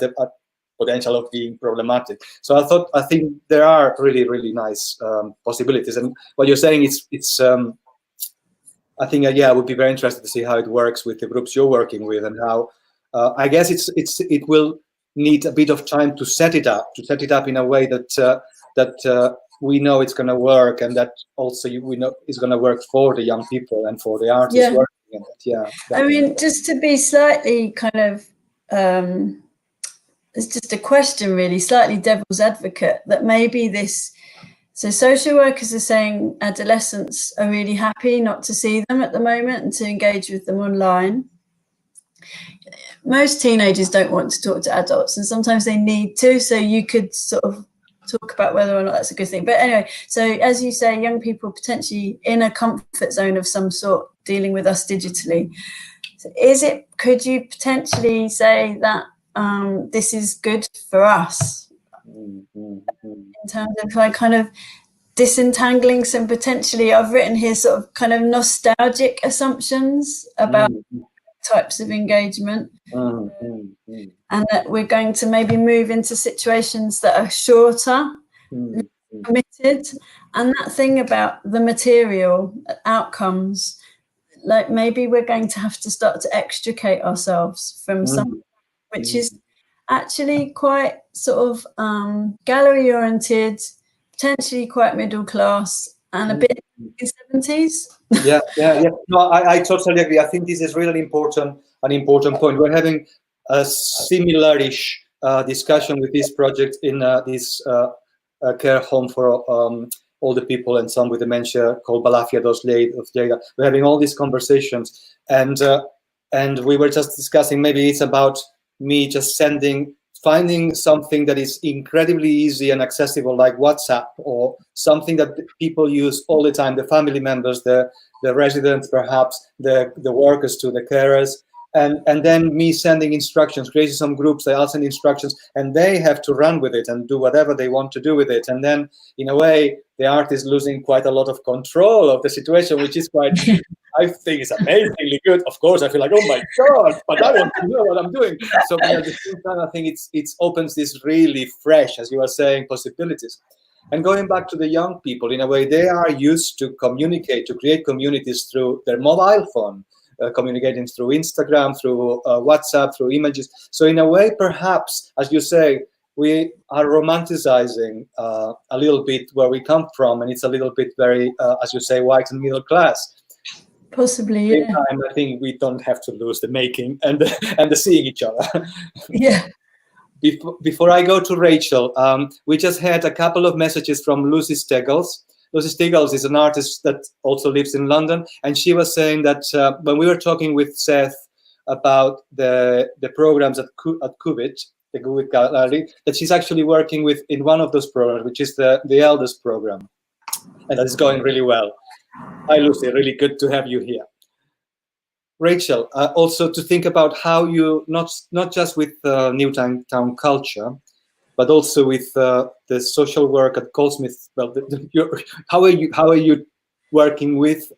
potential of being problematic. So I think there are really, really nice possibilities. And what you're saying, it's I think, yeah, I would be very interested to see how it works with the groups you're working with, and how, I guess it will need a bit of time to set it up in a way that we know it's going to work, and that also we know it's going to work for the young people and for the artists working in it. Yeah. I mean, just to be slightly kind of, it's just a question really, slightly devil's advocate, that maybe this, so social workers are saying adolescents are really happy not to see them at the moment and to engage with them online. Most teenagers don't want to talk to adults, and sometimes they need to, so you could sort of talk about whether or not that's a good thing. But anyway, so as you say, young people potentially in a comfort zone of some sort dealing with us digitally. So could you potentially say that this is good for us in terms of like kind of disentangling some potentially, I've written here sort of kind of nostalgic assumptions about types of engagement, and that we're going to maybe move into situations that are shorter, committed, and that thing about the material outcomes, like maybe we're going to have to start to extricate ourselves from something which is actually quite sort of gallery oriented, potentially quite middle class, and a bit in the 70s. Yeah. No, I totally agree. I think this is really an important point. We're having a similar-ish discussion with this project in this care home for older people and some with dementia called Balàfia II of Lleida. We're having all these conversations, and we were just discussing, maybe it's about me just finding something that is incredibly easy and accessible, like WhatsApp, or something that people use all the time, the family members, the residents, perhaps, the workers to the carers, and then me sending instructions, creating some groups, I'll send instructions, and they have to run with it and do whatever they want to do with it. And then, in a way, the art is losing quite a lot of control of the situation, which is quite, I think it's amazingly good. Of course, I feel like, oh my God, but I want to know what I'm doing. So at the same time, I think it opens this really fresh, as you are saying, possibilities. And going back to the young people, in a way, they are used to communicate, to create communities through their mobile phone, communicating through Instagram, through WhatsApp, through images. So in a way, perhaps, as you say, we are romanticizing a little bit where we come from, and it's a little bit very, as you say, white and middle class. Possibly, yeah. Time, I think we don't have to lose the making and the seeing each other. Yeah. Before I go to Rachel, we just had a couple of messages from Lucy Steggles. Lucy Steggles is an artist that also lives in London, and she was saying that when we were talking with Seth about the programs at Qubit, the Qubit Gallery, that she's actually working with in one of those programs, which is the Elders program, and that is going really well. Hi, Lucy. Really good to have you here. Rachel, also to think about how you, not just with Newtown culture, but also with the social work at Goldsmith. Well, how are you working with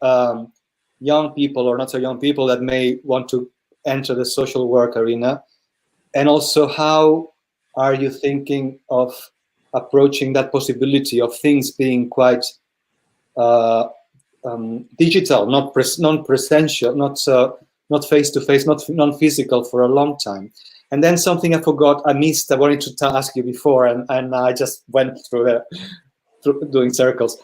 young people or not so young people that may want to enter the social work arena? And also, how are you thinking of approaching that possibility of things being quite digital, not non-presential, not face-to-face, not non-physical for a long time? And then something I forgot, I missed, I wanted to ask you before, and I just went through doing circles.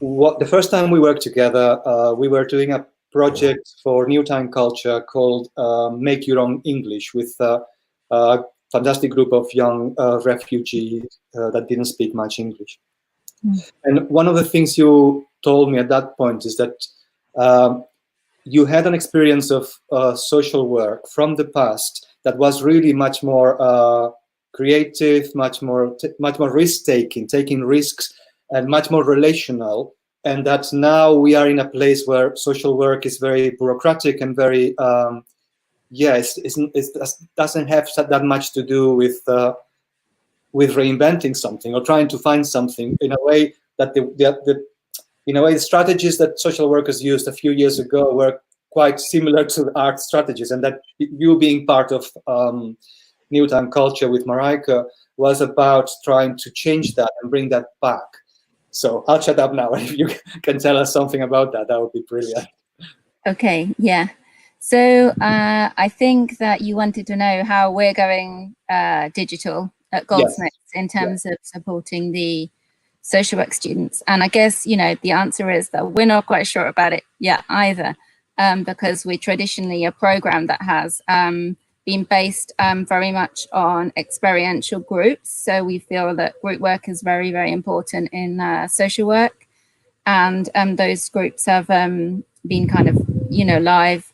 The first time we worked together, we were doing a project for Newtown culture called Make Your Own English, with a fantastic group of young refugees that didn't speak much English. And one of the things you told me at that point is that you had an experience of social work from the past that was really much more creative, much more risk-taking, taking risks, and much more relational. And that now we are in a place where social work is very bureaucratic and very, it doesn't have that much to do with reinventing something or trying to find something, in a way that the strategies that social workers used a few years ago were quite similar to art strategies, and that you being part of Newtown culture with Marijke was about trying to change that and bring that back. So I'll shut up now. If you can tell us something about that, that would be brilliant. Okay, yeah. So I think that you wanted to know how we're going digital at Goldsmiths in terms of supporting the social work students. And I guess, you know, the answer is that we're not quite sure about it yet either, because we're traditionally a program that has been based very much on experiential groups. So we feel that group work is very, very important in social work. And those groups have been kind of, you know, live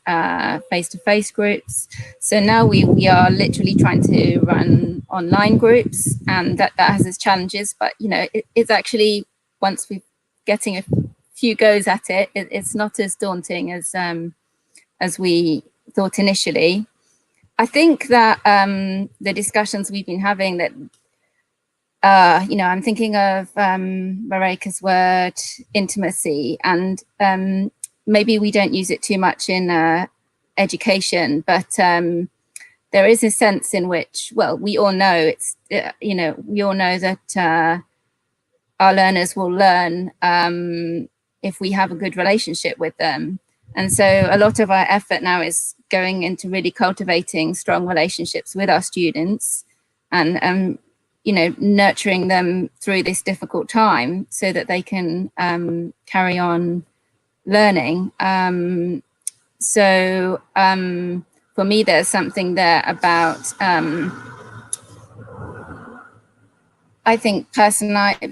face-to-face groups. So now we are literally trying to run online groups, and that has its challenges. But, you know, it's actually, once we're getting a few goes at it, it's not as daunting as we thought initially. I think that the discussions we've been having that, you know, I'm thinking of Marijke's word, intimacy, and maybe we don't use it too much in education, but there is a sense in which, well, we all know it's, you know, we all know that our learners will learn if we have a good relationship with them. And so a lot of our effort now is going into really cultivating strong relationships with our students and, you know, nurturing them through this difficult time so that they can carry on learning. So for me, there's something there about, I think, personalized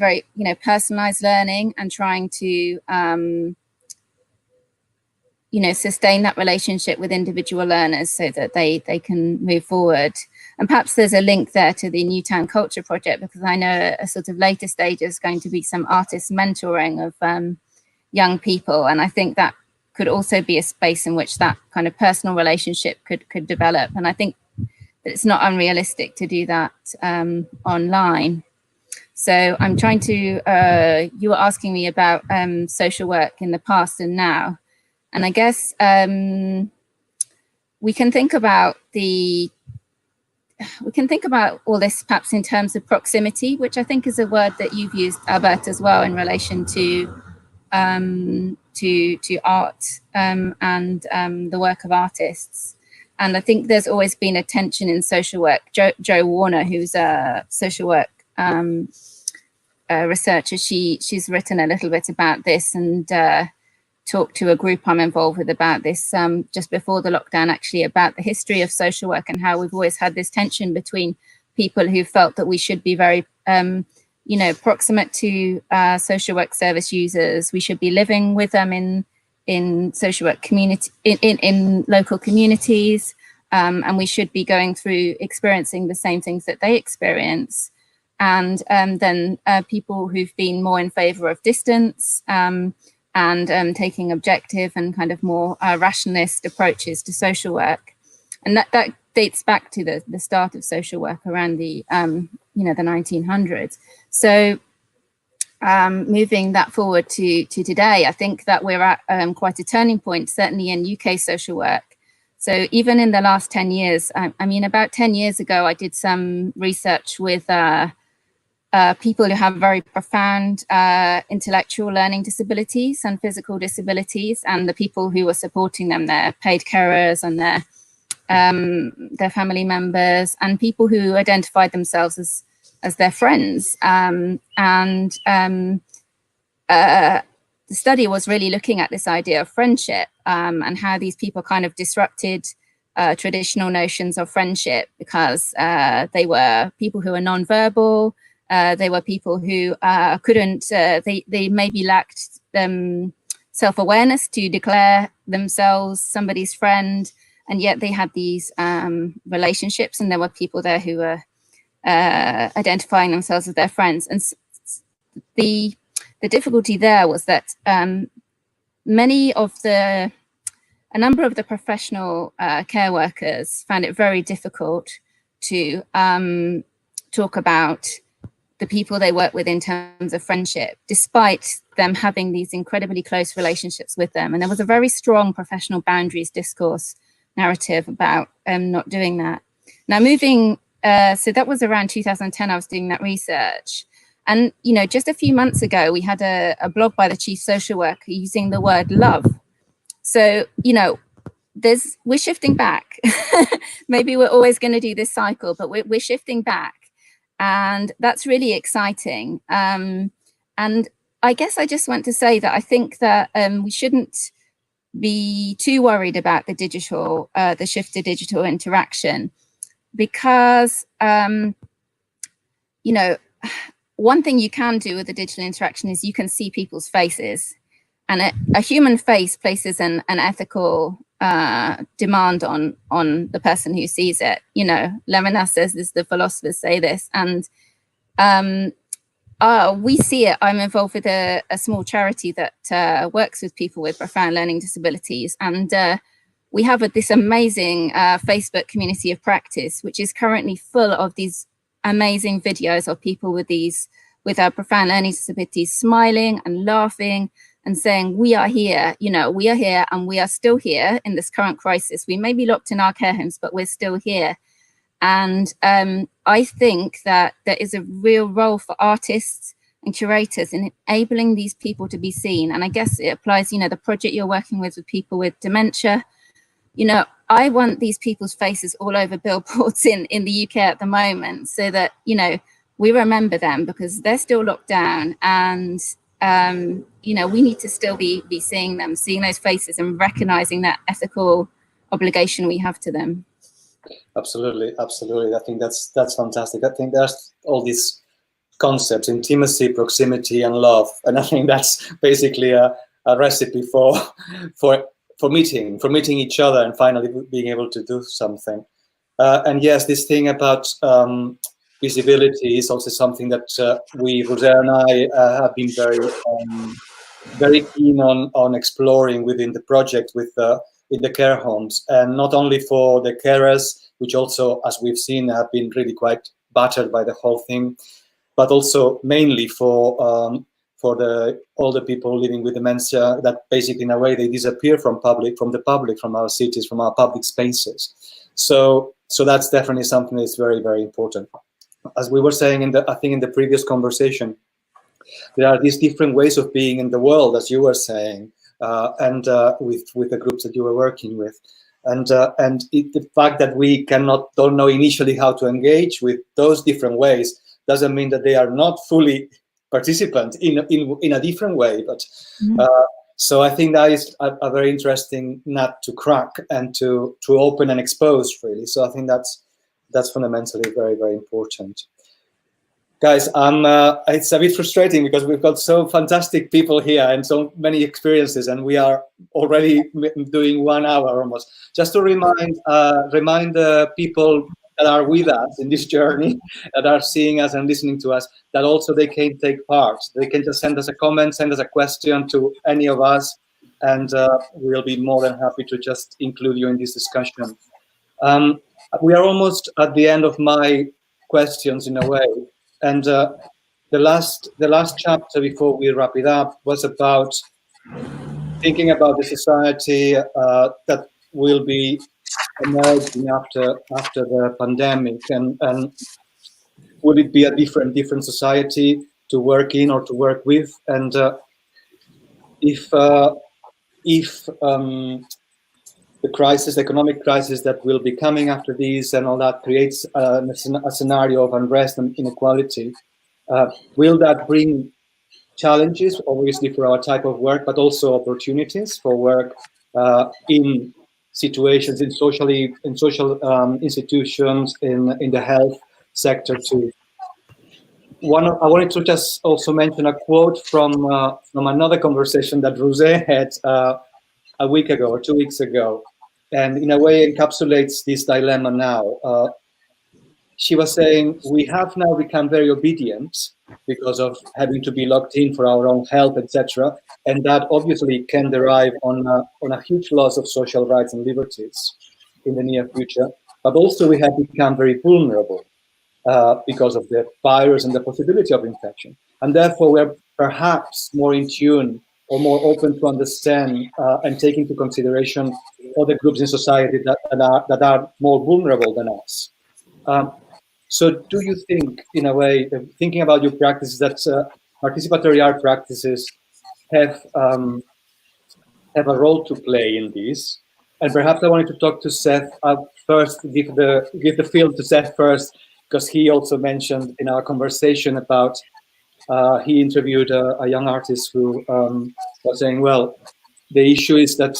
learning and trying to, you know, sustain that relationship with individual learners so that they can move forward. And perhaps there's a link there to the Newtown Culture Project, because I know a sort of later stage is going to be some artist mentoring of young people. And I think that could also be a space in which that kind of personal relationship could develop. And I think that it's not unrealistic to do that online. So I'm trying to, you were asking me about social work in the past and now. And I guess we can think about all this perhaps in terms of proximity, which I think is a word that you've used, Albert, as well, in relation to art and the work of artists. And I think there's always been a tension in social work. Jo Warner, who's a social work researcher, she's written a little bit about this and talked to a group I'm involved with about this just before the lockdown, actually, about the history of social work and how we've always had this tension between people who felt that we should be very, you know, proximate to social work service users. We should be living with them in social work community, in local communities, and we should be going through experiencing the same things that they experience. And then people who've been more in favor of distance, and taking objective and kind of more rationalist approaches to social work. And that dates back to the start of social work around the, you know, the 1900s. So moving that forward to today, I think that we're at quite a turning point, certainly in UK social work. So even in the last 10 years, I mean, about 10 years ago, I did some research with people who have very profound intellectual learning disabilities and physical disabilities, and the people who were supporting them, their paid carers and their family members, and people who identified themselves as their friends. The study was really looking at this idea of friendship and how these people kind of disrupted traditional notions of friendship, because they were people who were non-verbal. They were people who couldn't, they maybe lacked self-awareness to declare themselves somebody's friend, and yet they had these relationships, and there were people there who were identifying themselves as their friends. And the difficulty there was that a number of the professional care workers found it very difficult to talk about the people they work with in terms of friendship, despite them having these incredibly close relationships with them. And there was a very strong professional boundaries discourse narrative about not doing that. Now, moving so that was around 2010. I was doing that research. And, you know, just a few months ago, we had a blog by the chief social worker using the word love. So, you know, we're shifting back. Maybe we're always going to do this cycle, but we're shifting back. And that's really exciting. And I guess I just want to say that I think that we shouldn't be too worried about the digital, the shift to digital interaction, because, you know, one thing you can do with the digital interaction is you can see people's faces, and a human face places an ethical demand on the person who sees it. You know, Levinas says this, the philosophers say this, and we see it. I'm involved with a small charity that works with people with profound learning disabilities, and we have this amazing Facebook community of practice, which is currently full of these amazing videos of people with our profound learning disabilities smiling and laughing and saying, we are here, you know, we are here, and we are still here in this current crisis. We may be locked in our care homes, but we're still here. And I think that there is a real role for artists and curators in enabling these people to be seen. And I guess it applies, you know, the project you're working with people with dementia. You know, I want these people's faces all over billboards in the UK at the moment, so that, you know, we remember them, because they're still locked down, and you know, we need to still be seeing them, seeing those faces, and recognizing that ethical obligation we have to them. Absolutely, absolutely. I think that's fantastic. I think there's all these concepts: intimacy, proximity, and love, and I think that's basically a recipe for meeting each other and finally being able to do something. And yes, this thing about visibility is also something that Rosé and I have been very keen on exploring within the project in the care homes, and not only for the carers, which also, as we've seen, have been really quite battered by the whole thing, but also mainly for all the people living with dementia, that basically in a way they disappear from the public, from our cities, from our public spaces. So that's definitely something that's very, very important. As we were saying I think in the previous conversation, there are these different ways of being in the world, as you were saying, and with the groups that you were working with, and the fact that we don't know initially how to engage with those different ways doesn't mean that they are not fully participant in a different way. But so I think that is a very interesting nut to crack and to open and expose, really. So I think that's fundamentally very, very important. Guys, it's a bit frustrating because we've got so fantastic people here and so many experiences, and we are already doing 1 hour almost. Just to remind the people that are with us in this journey, that are seeing us and listening to us, that also they can take part. They can just send us a comment, send us a question to any of us, and we'll be more than happy to just include you in this discussion. We are almost at the end of my questions in a way. And the last chapter before we wrap it up was about thinking about the society that will be emerging after the pandemic, and would it be a different society to work in or to work with, and if the economic crisis that will be coming after these and all that creates a scenario of unrest and inequality, will that bring challenges, obviously, for our type of work, but also opportunities for work in situations, in social institutions, in the health sector too. I wanted to just also mention a quote from another conversation that Rosé had a week ago or 2 weeks ago, and in a way encapsulates this dilemma now. She was saying, we have now become very obedient because of having to be locked in for our own health, etc. And that obviously can derive on a huge loss of social rights and liberties in the near future. But also we have become very vulnerable because of the virus and the possibility of infection. And therefore we're perhaps more in tune or more open to understand and take into consideration other groups in society that are more vulnerable than us. So do you think, in a way, thinking about your practices, that participatory art practices have a role to play in this? And perhaps I wanted to talk to Seth first, give the field to Seth first, because he also mentioned in our conversation about, he interviewed a young artist who was saying, well, the issue is that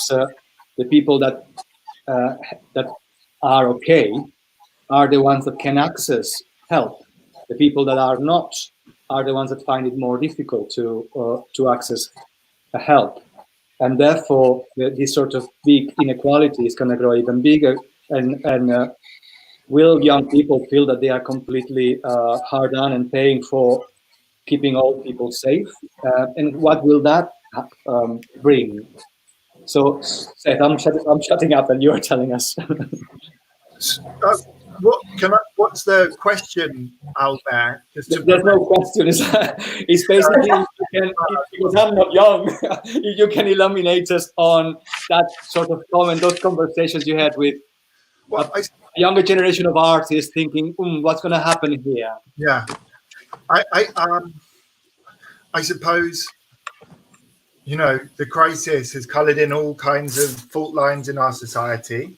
the people that are okay are the ones that can access help. The people that are not are the ones that find it more difficult to access help. And therefore, this sort of big inequality is going to grow even bigger. And will young people feel that they are completely hard on and paying for keeping old people safe? And what will that bring? So, Seth, I'm shutting up, and you are telling us. What's the question out there? There's no question. It's basically, because I'm not young, you can illuminate us on that sort of comment, those conversations you had with a younger generation of artists thinking, what's going to happen here? Yeah, I suppose, you know, the crisis has coloured in all kinds of fault lines in our society,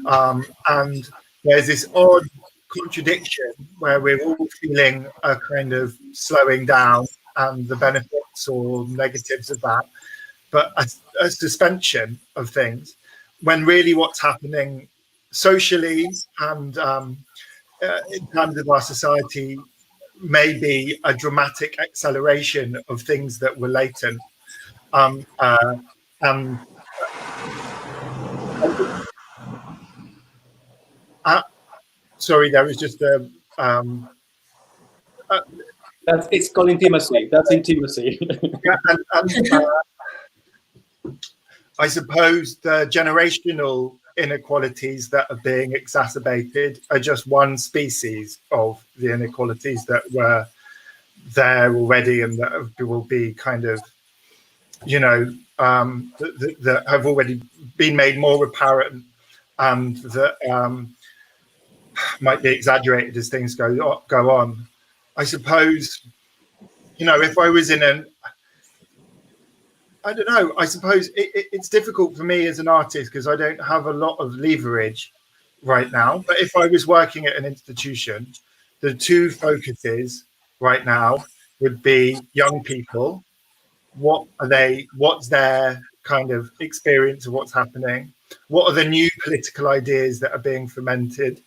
and there's this odd contradiction where we're all feeling a kind of slowing down and the benefits or negatives of that, but a suspension of things, when really what's happening socially and in terms of our society may be a dramatic acceleration of things that were latent. Sorry, there was just a. It's called intimacy. That's intimacy. Yeah, I suppose the generational inequalities that are being exacerbated are just one species of the inequalities that were there already and that will be kind of, you know, that have already been made more apparent and that might be exaggerated as things go on. I suppose, you know, if I was in I don't know, I suppose it's difficult for me as an artist because I don't have a lot of leverage right now. But if I was working at an institution, the two focuses right now would be young people. What are they? What's their kind of experience of what's happening? What are the new political ideas that are being fermented,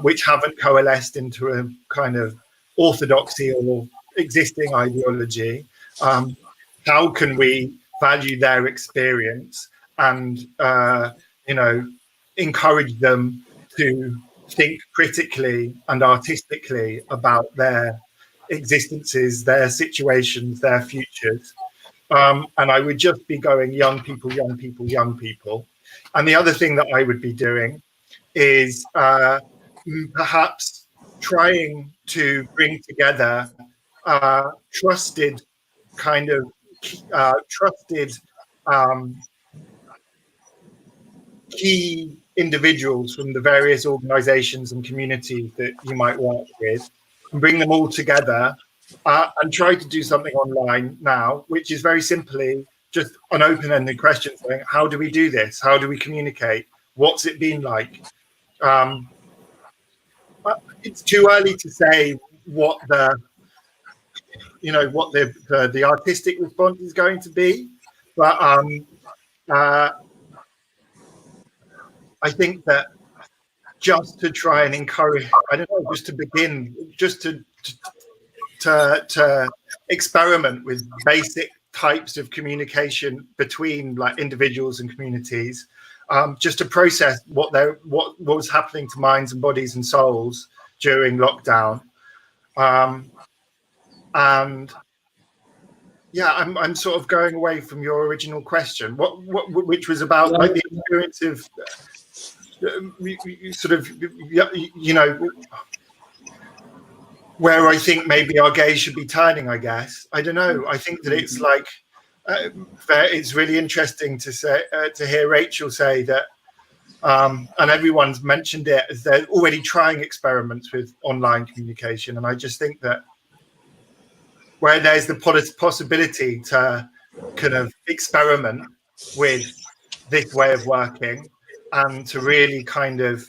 which haven't coalesced into a kind of orthodoxy or existing ideology? How can we value their experience and, you know, encourage them to think critically and artistically about their existences, their situations, their futures? And I would just be going young people, young people, young people. And the other thing that I would be doing is perhaps trying to bring together trusted kind of key individuals from the various organizations and communities that you might work with, and bring them all together and try to do something online now, which is very simply just an open-ended question saying, how do we do this? How do we communicate? What's it been like? It's too early to say what the, you know, what the artistic response is going to be, but I think that just to try and encourage, I don't know, just to begin, just to experiment with basic types of communication between like individuals and communities, just to process what was happening to minds and bodies and souls during lockdown. And yeah, I'm sort of going away from your original question, which was about like the experience of sort of, you know, where I think maybe our gaze should be turning, I guess. I don't know. I think that it's like, it's really interesting to say, to hear Rachel say that And everyone's mentioned it as they're already trying experiments with online communication. And I just think that where there's the possibility to kind of experiment with this way of working and to really kind of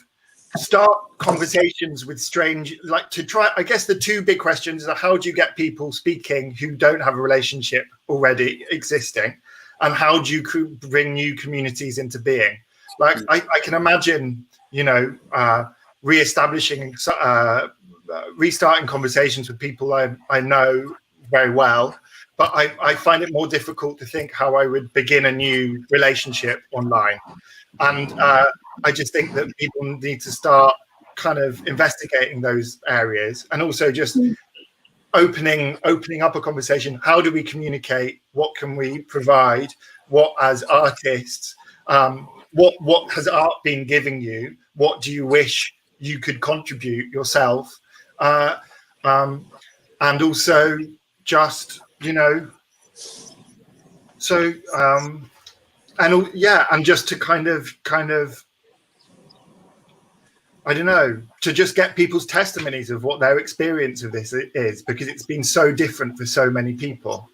start conversations with strange, like to try, I guess the two big questions are how do you get people speaking who don't have a relationship already existing, and how do you bring new communities into being? Like I can imagine, you know, re-establishing, restarting conversations with people I know very well, but I find it more difficult to think how I would begin a new relationship online. And I just think that people need to start kind of investigating those areas, and also just opening up a conversation. How do we communicate? What can we provide? What as artists, what has art been giving you? What do you wish you could contribute yourself? And also just, you know, so and yeah, and just to kind of I don't know, to just get people's testimonies of what their experience of this is, because it's been so different for so many people,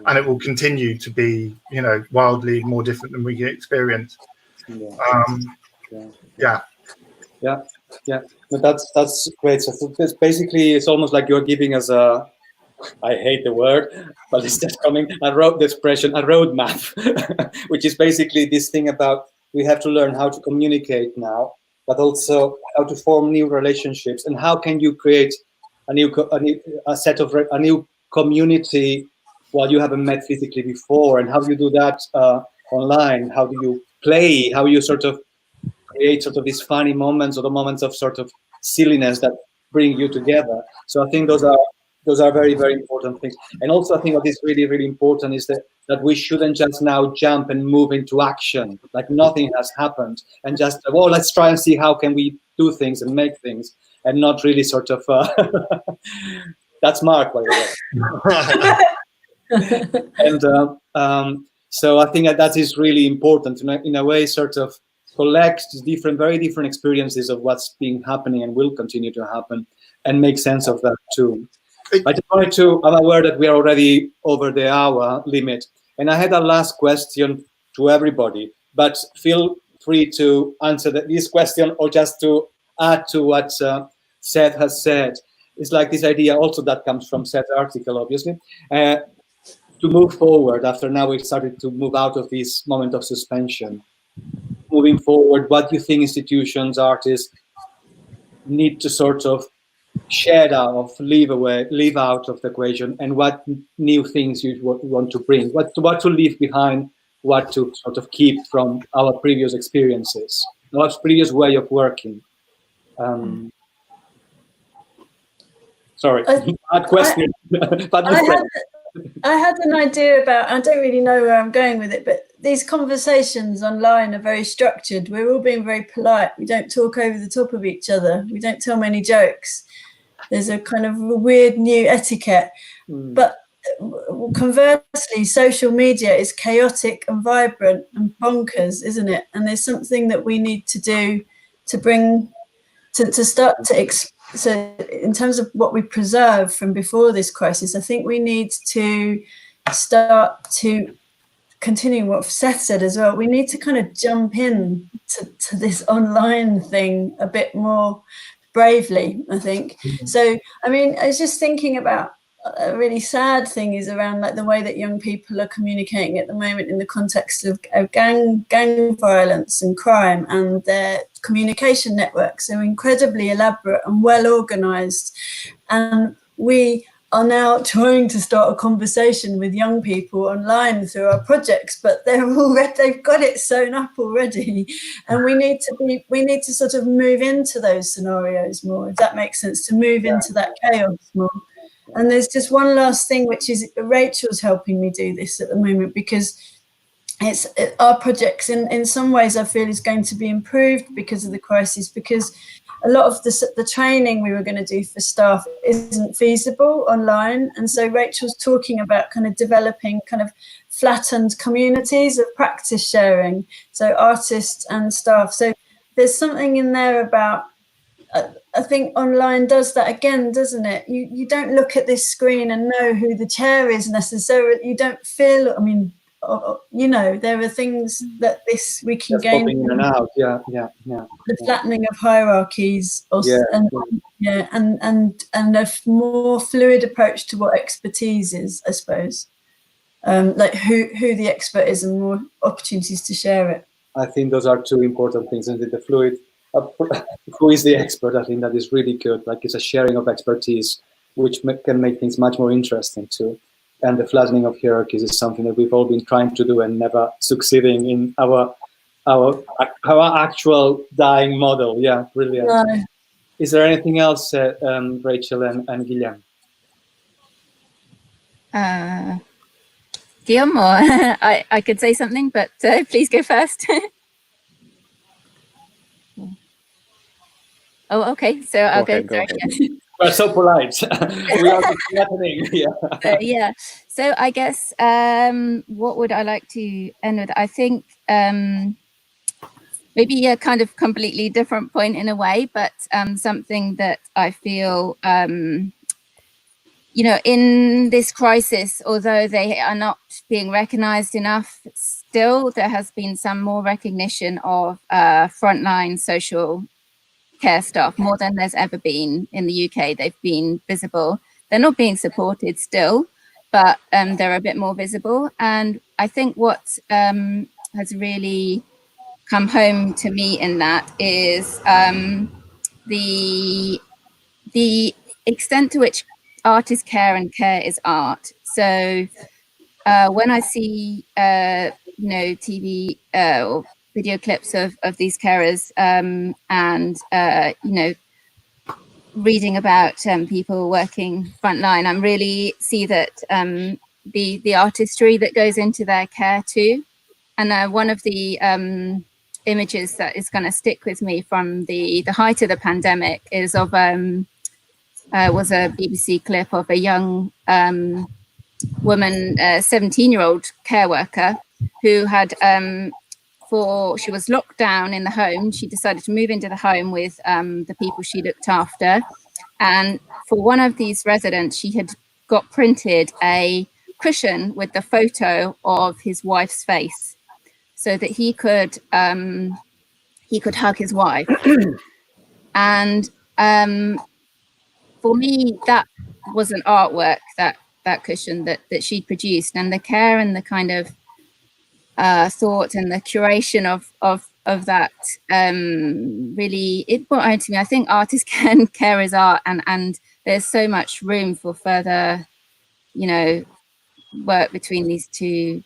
and it will continue to be, you know, wildly more different than we experience. Yeah. But that's great. So it's basically, it's almost like you're giving us a, I hate the word, but it's just coming. I wrote the expression, a roadmap, which is basically this thing about we have to learn how to communicate now, but also how to form new relationships, and how can you create a new community while you haven't met physically before, and how do you do that online? How do you play? How you sort of create sort of these funny moments, or the moments of sort of silliness that bring you together. So I think those are very, very important things. And also I think what is really, really important is that we shouldn't just now jump and move into action, like nothing has happened, and just, well, let's try and see how can we do things and make things, and not really sort of, that's Mark, by the way. And so I think that is really important, in a way, sort of collect very different experiences of what's been happening and will continue to happen, and make sense of that too. I just wanted to, I'm aware that we are already over the hour limit, and I had a last question to everybody, but feel free to answer this question or just to add to what Seth has said. It's like this idea also that comes from Seth's article, obviously, to move forward after now we've started to move out of this moment of suspension. Moving forward, what do you think institutions, artists need to sort of shed out, leave out of the equation, and what new things you want to bring, what to leave behind, what to sort of keep from our previous experiences, our previous way of working? Sorry, bad question. I had an idea about, I don't really know where I'm going with it, but these conversations online are very structured. We're all being very polite. We don't talk over the top of each other. We don't tell many jokes. There's a kind of weird new etiquette. But conversely, social media is chaotic and vibrant and bonkers, isn't it? And there's something that we need to do to bring, to start to so in terms of what we preserve from before this crisis, I think we need to start to continue what Seth said as well. We need to kind of jump in to this online thing a bit more bravely, I think. So, I mean, I was just thinking about a really sad thing is around like the way that young people are communicating at the moment in the context of gang violence and crime, and their communication networks are incredibly elaborate and well organized, and we are now trying to start a conversation with young people online through our projects, but they've got it sewn up already, and we need to sort of move into those scenarios more, if that makes sense, to move into that chaos more. And there's just one last thing, which is Rachel's helping me do this at the moment, because our projects in some ways I feel is going to be improved because of the crisis, because a lot of the training we were going to do for staff isn't feasible online. And so Rachel's talking about kind of developing kind of flattened communities of practice sharing, so artists and staff. So there's something in there about, I think online does that again, doesn't it? You don't look at this screen and know who the chair is necessarily. You don't feel, I mean, you know, there are things that we can gain. In and out. Yeah. The flattening of hierarchies, and a more fluid approach to what expertise is, I suppose. Like who the expert is and more opportunities to share it. I think those are two important things, and the fluid. Who is the expert? I think that is really good. Like, it's a sharing of expertise, which can make things much more interesting too. And the flattening of hierarchies is something that we've all been trying to do and never succeeding in our actual dying model. Yeah, brilliant. No. Is there anything else, Rachel and Guillaume? Guillaume, or I could say something, but please go first. Oh, okay. So I'll go. We're so polite. We are flattening. Yeah. So I guess what would I like to end with? I think maybe a kind of completely different point in a way, but something that I feel, you know, in this crisis, although they are not being recognized enough, still there has been some more recognition of frontline social care staff, more than there's ever been in the UK. They've been visible. They're not being supported still, but they're a bit more visible. And I think what has really come home to me in that is the extent to which art is care and care is art. So when I see you know, TV or video clips of these carers and you know, reading about people working frontline, I really see that the artistry that goes into their care too. And one of the images that is going to stick with me from the height of the pandemic is of was a BBC clip of a young woman, 17-year-old care worker who had she was locked down in the home. She decided to move into the home with the people she looked after. And for one of these residents, she had got printed a cushion with the photo of his wife's face so that he could hug his wife. And for me, that was an artwork, that cushion that she'd produced, and the care and the kind of thought and the curation of that really, it brought home to me. I think art is care is art, and there's so much room for further, you know, work between these two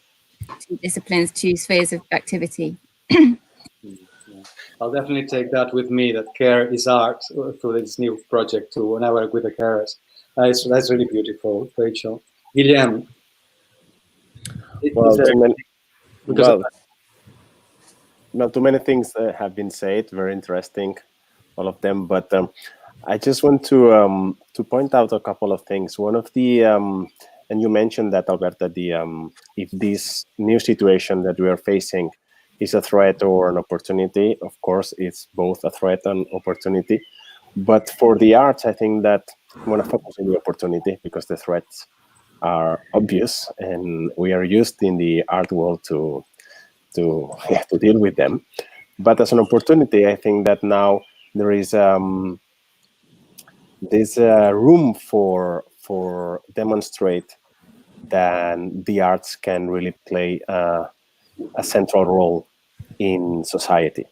disciplines, two spheres of activity. I'll definitely take that with me, that care is art, through this new project too, when I work with the carers. That's really beautiful, Rachel. Guillaume. Well, too many things have been said, very interesting, all of them, but I just want to point out a couple of things. One of the, and you mentioned that, Alberta, if this new situation that we are facing is a threat or an opportunity, of course, it's both a threat and opportunity. But for the arts, I think that I want to focus on the opportunity, because the threats are obvious, and we are used in the art world to deal with them. But as an opportunity, I think that now there is there's room for demonstrate that the arts can really play a central role in society.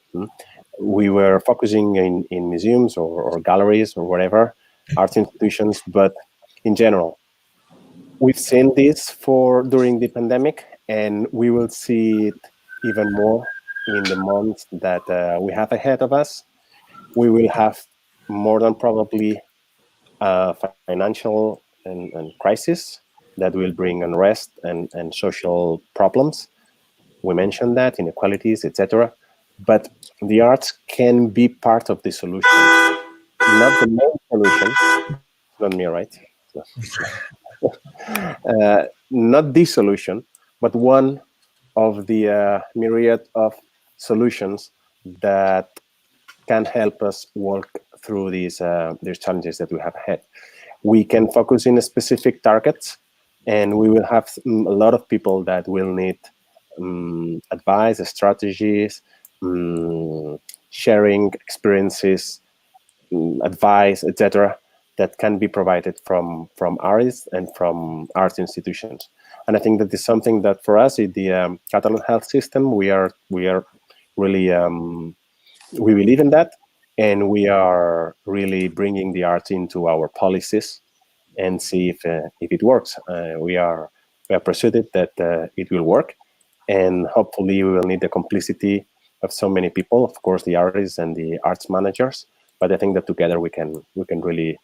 We were focusing in museums or galleries or whatever, art institutions, but in general, we've seen this during the pandemic, and we will see it even more in the months that we have ahead of us. We will have more than probably financial and crisis that will bring unrest and social problems. We mentioned that, inequalities, etc. But the arts can be part of the solution, not the main solution. Not me, right? Not the solution, but one of the myriad of solutions that can help us walk through these challenges that we have had. We can focus in specific targets, and we will have a lot of people that will need advice, strategies, sharing experiences, advice, etc., that can be provided from artists and from arts institutions. And I think that is something that for us in the Catalan health system, we are really, we believe in that, and we are really bringing the arts into our policies and see if it works. We are persuaded that it will work, and hopefully we will need the complicity of so many people, of course, the artists and the arts managers. But I think that together we can really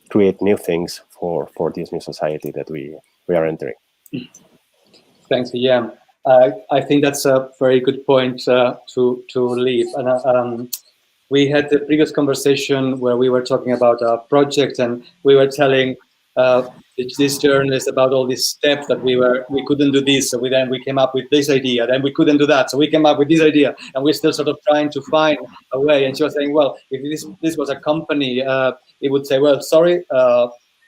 create new things for this new society that we are entering. Thanks, Guillem. I think that's a very good point to leave. And we had the previous conversation where we were talking about a project, and we were telling this journalist about all these steps that we couldn't do this, so we came up with this idea, then we couldn't do that, so we came up with this idea, and we're still sort of trying to find a way. And she was saying, well, if this was a company, it would say, well, sorry,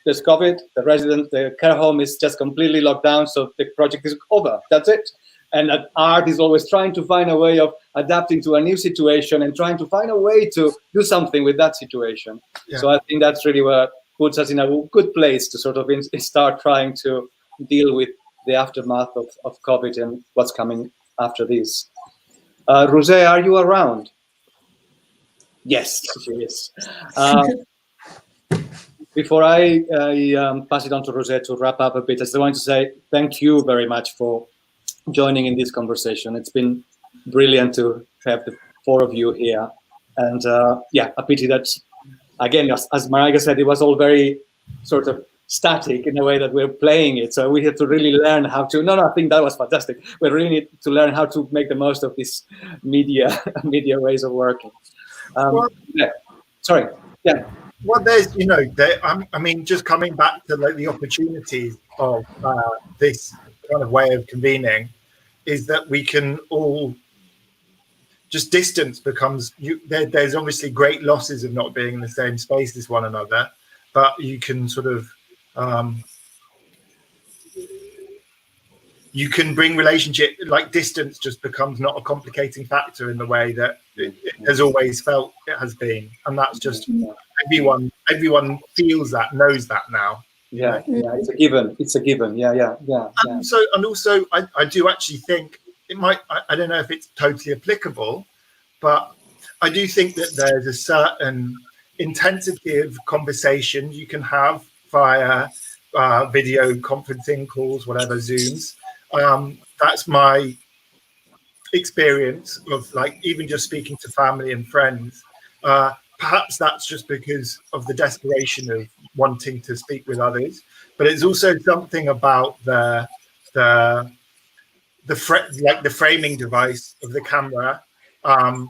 there's COVID, the care home is just completely locked down, so the project is over, that's it. And art is always trying to find a way of adapting to a new situation and trying to find a way to do something with that situation. Yeah. So I think that's really what puts us in a good place to sort of start trying to deal with the aftermath of COVID and what's coming after this. Rosé, are you around? Yes, she is. Before I pass it on to Rosé to wrap up a bit, I just wanted to say thank you very much for joining in this conversation. It's been brilliant to have the four of you here. And yeah, a pity that, again, as Marika said, it was all very sort of static in the way that we're playing it. So we had to really learn how to, I think that was fantastic. We really need to learn how to make the most of these media ways of working. Yeah. Sorry, yeah. Well, there's, I mean, just coming back to like the opportunities of this kind of way of convening is that we can all just distance becomes there's obviously great losses of not being in the same space as one another, but you can sort of you can bring relationship, like distance just becomes not a complicating factor in the way that it has always felt it has been, and that's just everyone feels that, knows that now. Yeah, it's a given. It's a given. Yeah. And also, I do actually think it might. I don't know if it's totally applicable, but I do think that there's a certain intensity of conversation you can have via video conferencing calls, whatever, Zooms. That's my experience of like even just speaking to family and friends. Perhaps that's just because of the desperation of wanting to speak with others, but it's also something about the framing device of the camera, and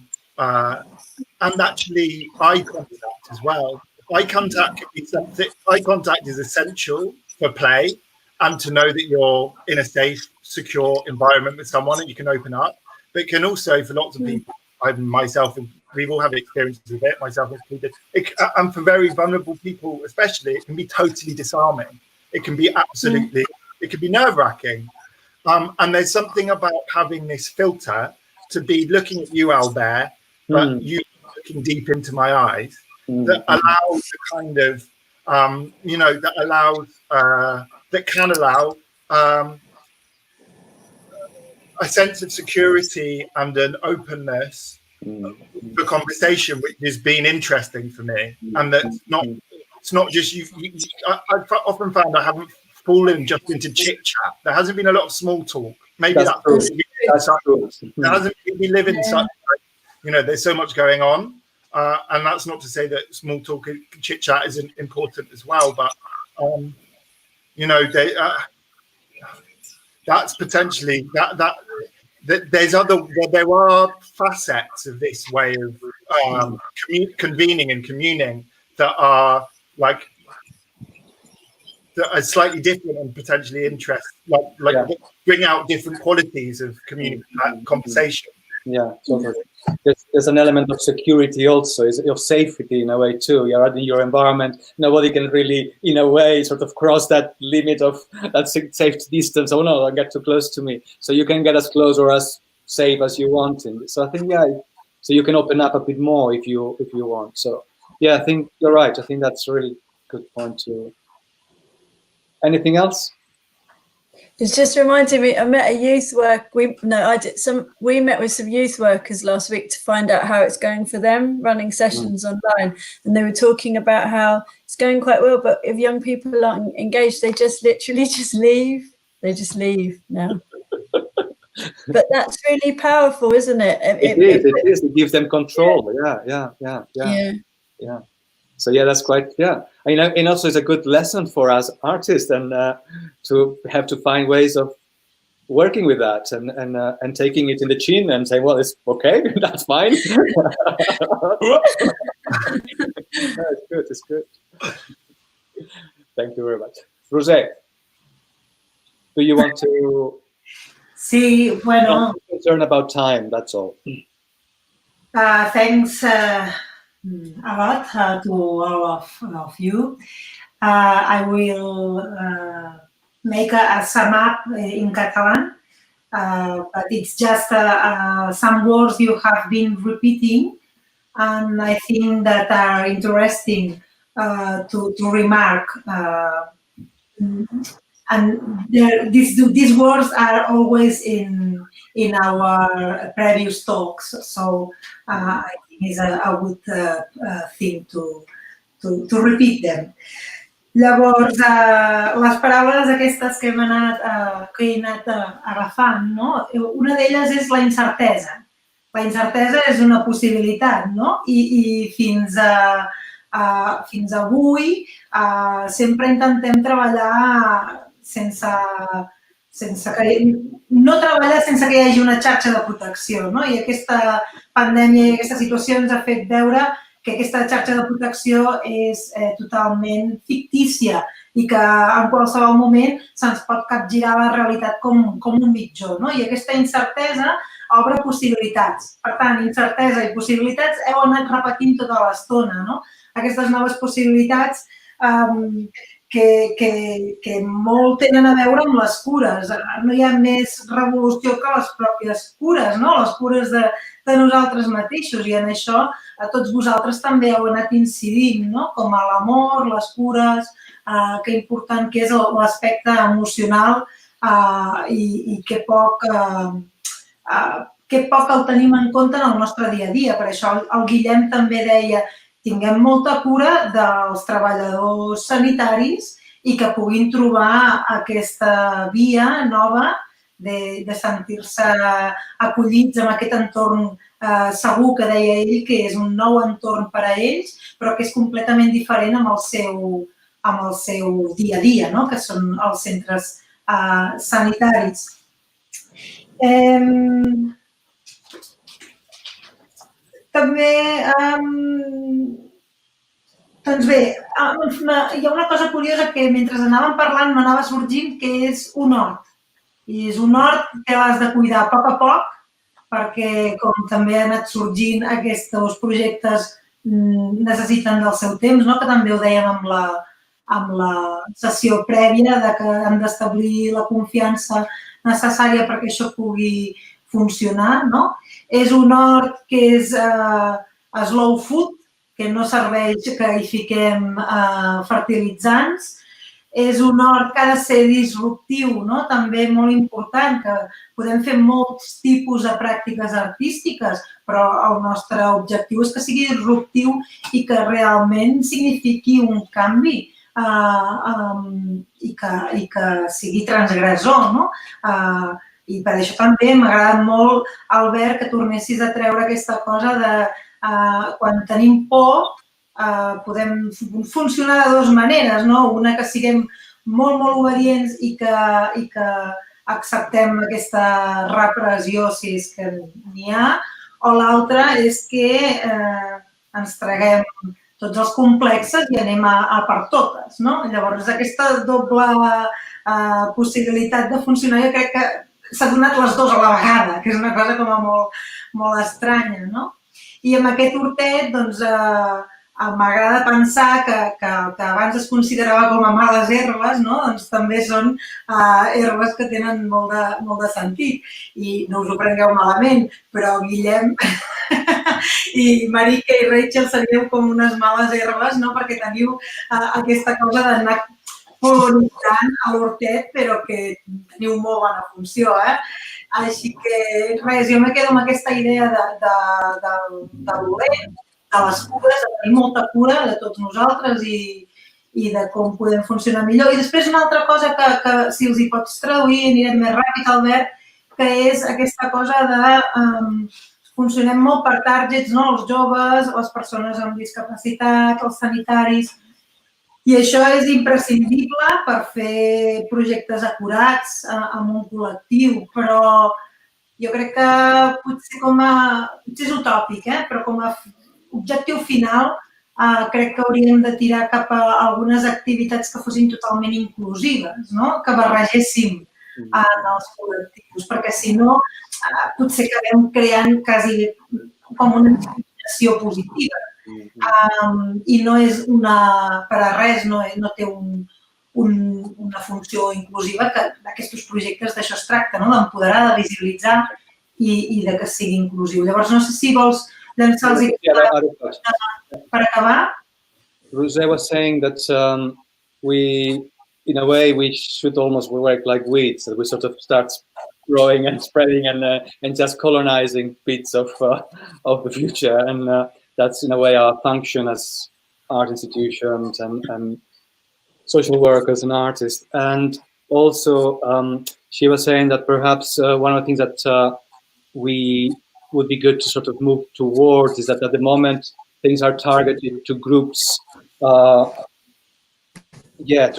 actually eye contact as well. Eye contact can be something. Eye contact is essential for play and to know that you're in a safe, secure environment with someone and you can open up. But it can also, for lots of people, myself, and we've all had experiences with it, myself included, and for very vulnerable people especially, it can be totally disarming. It can be absolutely, it can be nerve-wracking. And there's something about having this filter to be looking at you, Albert, but you looking deep into my eyes, that allows the kind of, that can allow a sense of security and an openness for conversation, which has been interesting for me. And that's not, it's not just I've often found I haven't fallen just into chit chat. There hasn't been a lot of small talk. Maybe that's true. There hasn't been, we live in such, there's so much going on. And that's not to say that small talk, chit chat isn't important as well, but that's potentially there are facets of this way of convening and communing that are like that are slightly different and potentially bring out different qualities of conversation. Yeah, totally. there's an element of security also, of safety in a way too. You're in your environment. Nobody can really, in a way, sort of cross that limit of that safe distance. Oh no, don't get too close to me. So you can get as close or as safe as you want. So I think, yeah, so you can open up a bit more if you want. So yeah, I think you're right. I think that's a really good point too. Anything else? It's just reminding me, I met a youth work. We met with some youth workers last week to find out how it's going for them running sessions online, and they were talking about how it's going quite well, but if young people aren't engaged, they just literally just leave. They just leave now. But that's really powerful, isn't it? It is. It gives them control. Yeah. So yeah, that's quite, yeah. And also it's a good lesson for us artists and to have to find ways of working with that and taking it in the chin and saying, well, it's okay, that's fine. It's good, it's good. Thank you very much. Rosé, do you want to? Sí, bueno. Concern about time, that's all. Thanks a lot to all of you. I will make a sum up in Catalan, but it's just some words you have been repeating, and I think that are interesting to remark. And these words are always in our previous talks, so I think it's a good thing to repeat them. Llavors, les paraules aquestes que he anat agafant, no? Una d'elles és la incertesa. La incertesa és una possibilitat, no? I fins avui sempre intentem treballar sense que hi hagi una xarxa de protecció, no? I aquesta pandèmia i aquesta situació ens ha fet veure que aquesta xarxa de protecció és totalment fictícia i que en qualsevol moment se'ns pot capgirar la realitat com un mitjó, no? I aquesta incertesa obre possibilitats. Per tant, incertesa i possibilitats heu anat repetint tota l'estona, no? Aquestes noves possibilitats que molt tenen a veure amb les cures. No hi ha més revolució que les pròpies cures, no? Les cures de nosaltres mateixos, i en això tots vosaltres també heu anat incidint, no? Com a l'amor, les cures, que important que és l'aspecte emocional i que poc el tenim en compte en el nostre dia a dia. Per això el Guillem també deia: tinguem molta cura dels treballadors sanitaris i que puguin trobar aquesta via nova de sentir-se acollits en aquest entorn segur, que deia ell, que és un nou entorn per a ells, però que és completament diferent amb el seu dia a dia, que són els centres sanitaris. També, doncs bé, hi ha una cosa curiosa que mentre anàvem parlant m'anava sorgint, que és un hort. I és un hort que l'has de cuidar a poc, perquè com també han anat sorgint aquests projectes necessiten del seu temps, que també ho dèiem amb la sessió prèvia, que hem d'establir la confiança necessària perquè això pugui funcionar. És un hort que és slow food, que no serveix que hi fiquem fertilitzants. És un hort que ha de ser disruptiu, també molt important, que podem fer molts tipus de pràctiques artístiques, però el nostre objectiu és que sigui disruptiu i que realment signifiqui un canvi i que sigui transgressor. I per això també m'agrada molt, Albert, que tornessis a treure aquesta cosa de quan tenim por podem funcionar de dues maneres. Una, que siguem molt obedients i que acceptem aquesta repressió, si és que n'hi ha, o l'altra és que ens traguem tots els complexes i anem a per totes. Llavors, aquesta doble possibilitat de funcionar, jo crec que s'ha donat les dues a la vegada, que és una cosa com a molt estranya, no? I amb aquest hortet, doncs, m'agrada pensar que abans es considerava com a males herbes, no? Doncs també són herbes que tenen molt de sentit. I no us ho prengueu malament, però Guillem i Marica i Rachel seríeu com unes males herbes, no? Perquè teniu aquesta cosa d'anar polonitzant a l'hortet, però que teniu molt bona funció, Així que, res, jo me quedo amb aquesta idea de l'olent, de les cures, de tenir molta cura de tots nosaltres i de com podem funcionar millor. I després una altra cosa que si els hi pots traduir, anirem més ràpid, Albert, que és aquesta cosa de funcionem molt per targets, no? Els joves, les persones amb discapacitat, els sanitaris. I això és imprescindible per fer projectes acurats amb un col·lectiu, però jo crec que potser és utòpic, però com a objectiu final crec que hauríem de tirar cap a algunes activitats que fossin totalment inclusives, que barregéssim en els col·lectius, perquè si no potser acabem creant quasi com una discriminació positiva. I no és per a res, no té una funció inclusiva, que d'aquests projectes d'això es tracta, d'empoderar, de visibilitzar i de que sigui inclusiu. Llavors, no sé si vols llançar-los per acabar. Rosé was saying that in a way, we should almost work like weeds, that we sort of start growing and spreading and just colonizing bits of the future. And that's in a way our function as art institutions and social workers and artists. And also, she was saying that perhaps one of the things that we would be good to sort of move towards is that at the moment things are targeted to groups, to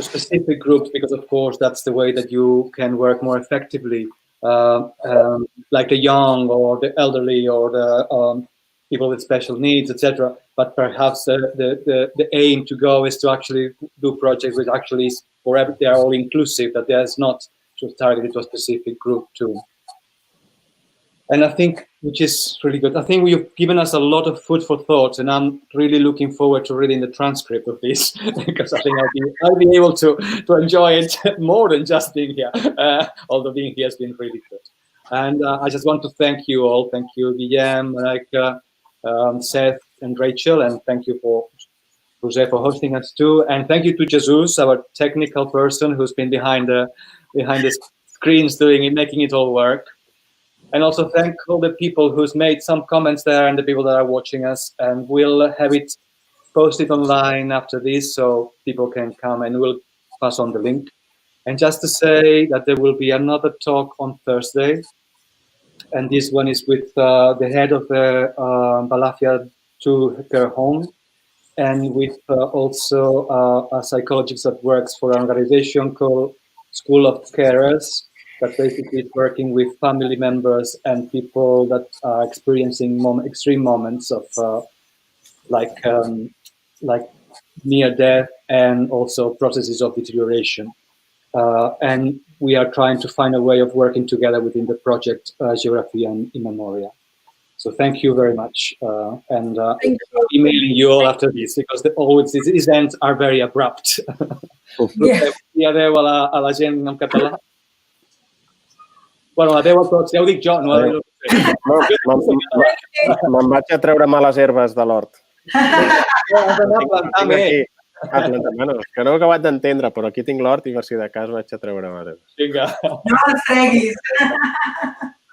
specific groups, because of course that's the way that you can work more effectively, like the young or the elderly or the people with special needs, etc. But perhaps the aim to go is to actually do projects which actually they are all inclusive, that there's not just targeted to a specific group too. And I think, which is really good, I think you've given us a lot of food for thought, and I'm really looking forward to reading the transcript of this, because I think I'll be able to enjoy it more than just being here, although being here has been really good. And I just want to thank you all. Thank you, Guillem, Seth and Rachel, and thank you for Jose for hosting us too. And thank you to Jesus, our technical person who's been behind the screens making it all work. And also thank all the people who's made some comments there and the people that are watching us. And we'll have it posted online after this so people can come, and we'll pass on the link. And just to say that there will be another talk on Thursday. And this one is with the head of the Balàfia II care home, and with also a psychologist that works for an organization called School of Carers, that basically is working with family members and people that are experiencing extreme moments of like near death and also processes of deterioration. And we are trying to find a way of working together within the project Geografia and Memòria. So thank you very much. And I'll be emailing you all after this, because these events are very abrupt. Adeu a la gent en català. Bueno, adeu a tots, ja ho dic jo, no adeu. Me'n vaig a treure males herbes de l'hort. Has d'anar a plantar més. Bueno, que no ho he acabat d'entendre, però aquí tinc l'hort i per si de cas vaig a treure males herbes. Vinga. No les treguis.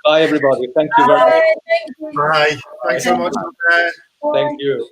Bye, everybody. Thank you very much. Bye. Thanks so much. Thank you.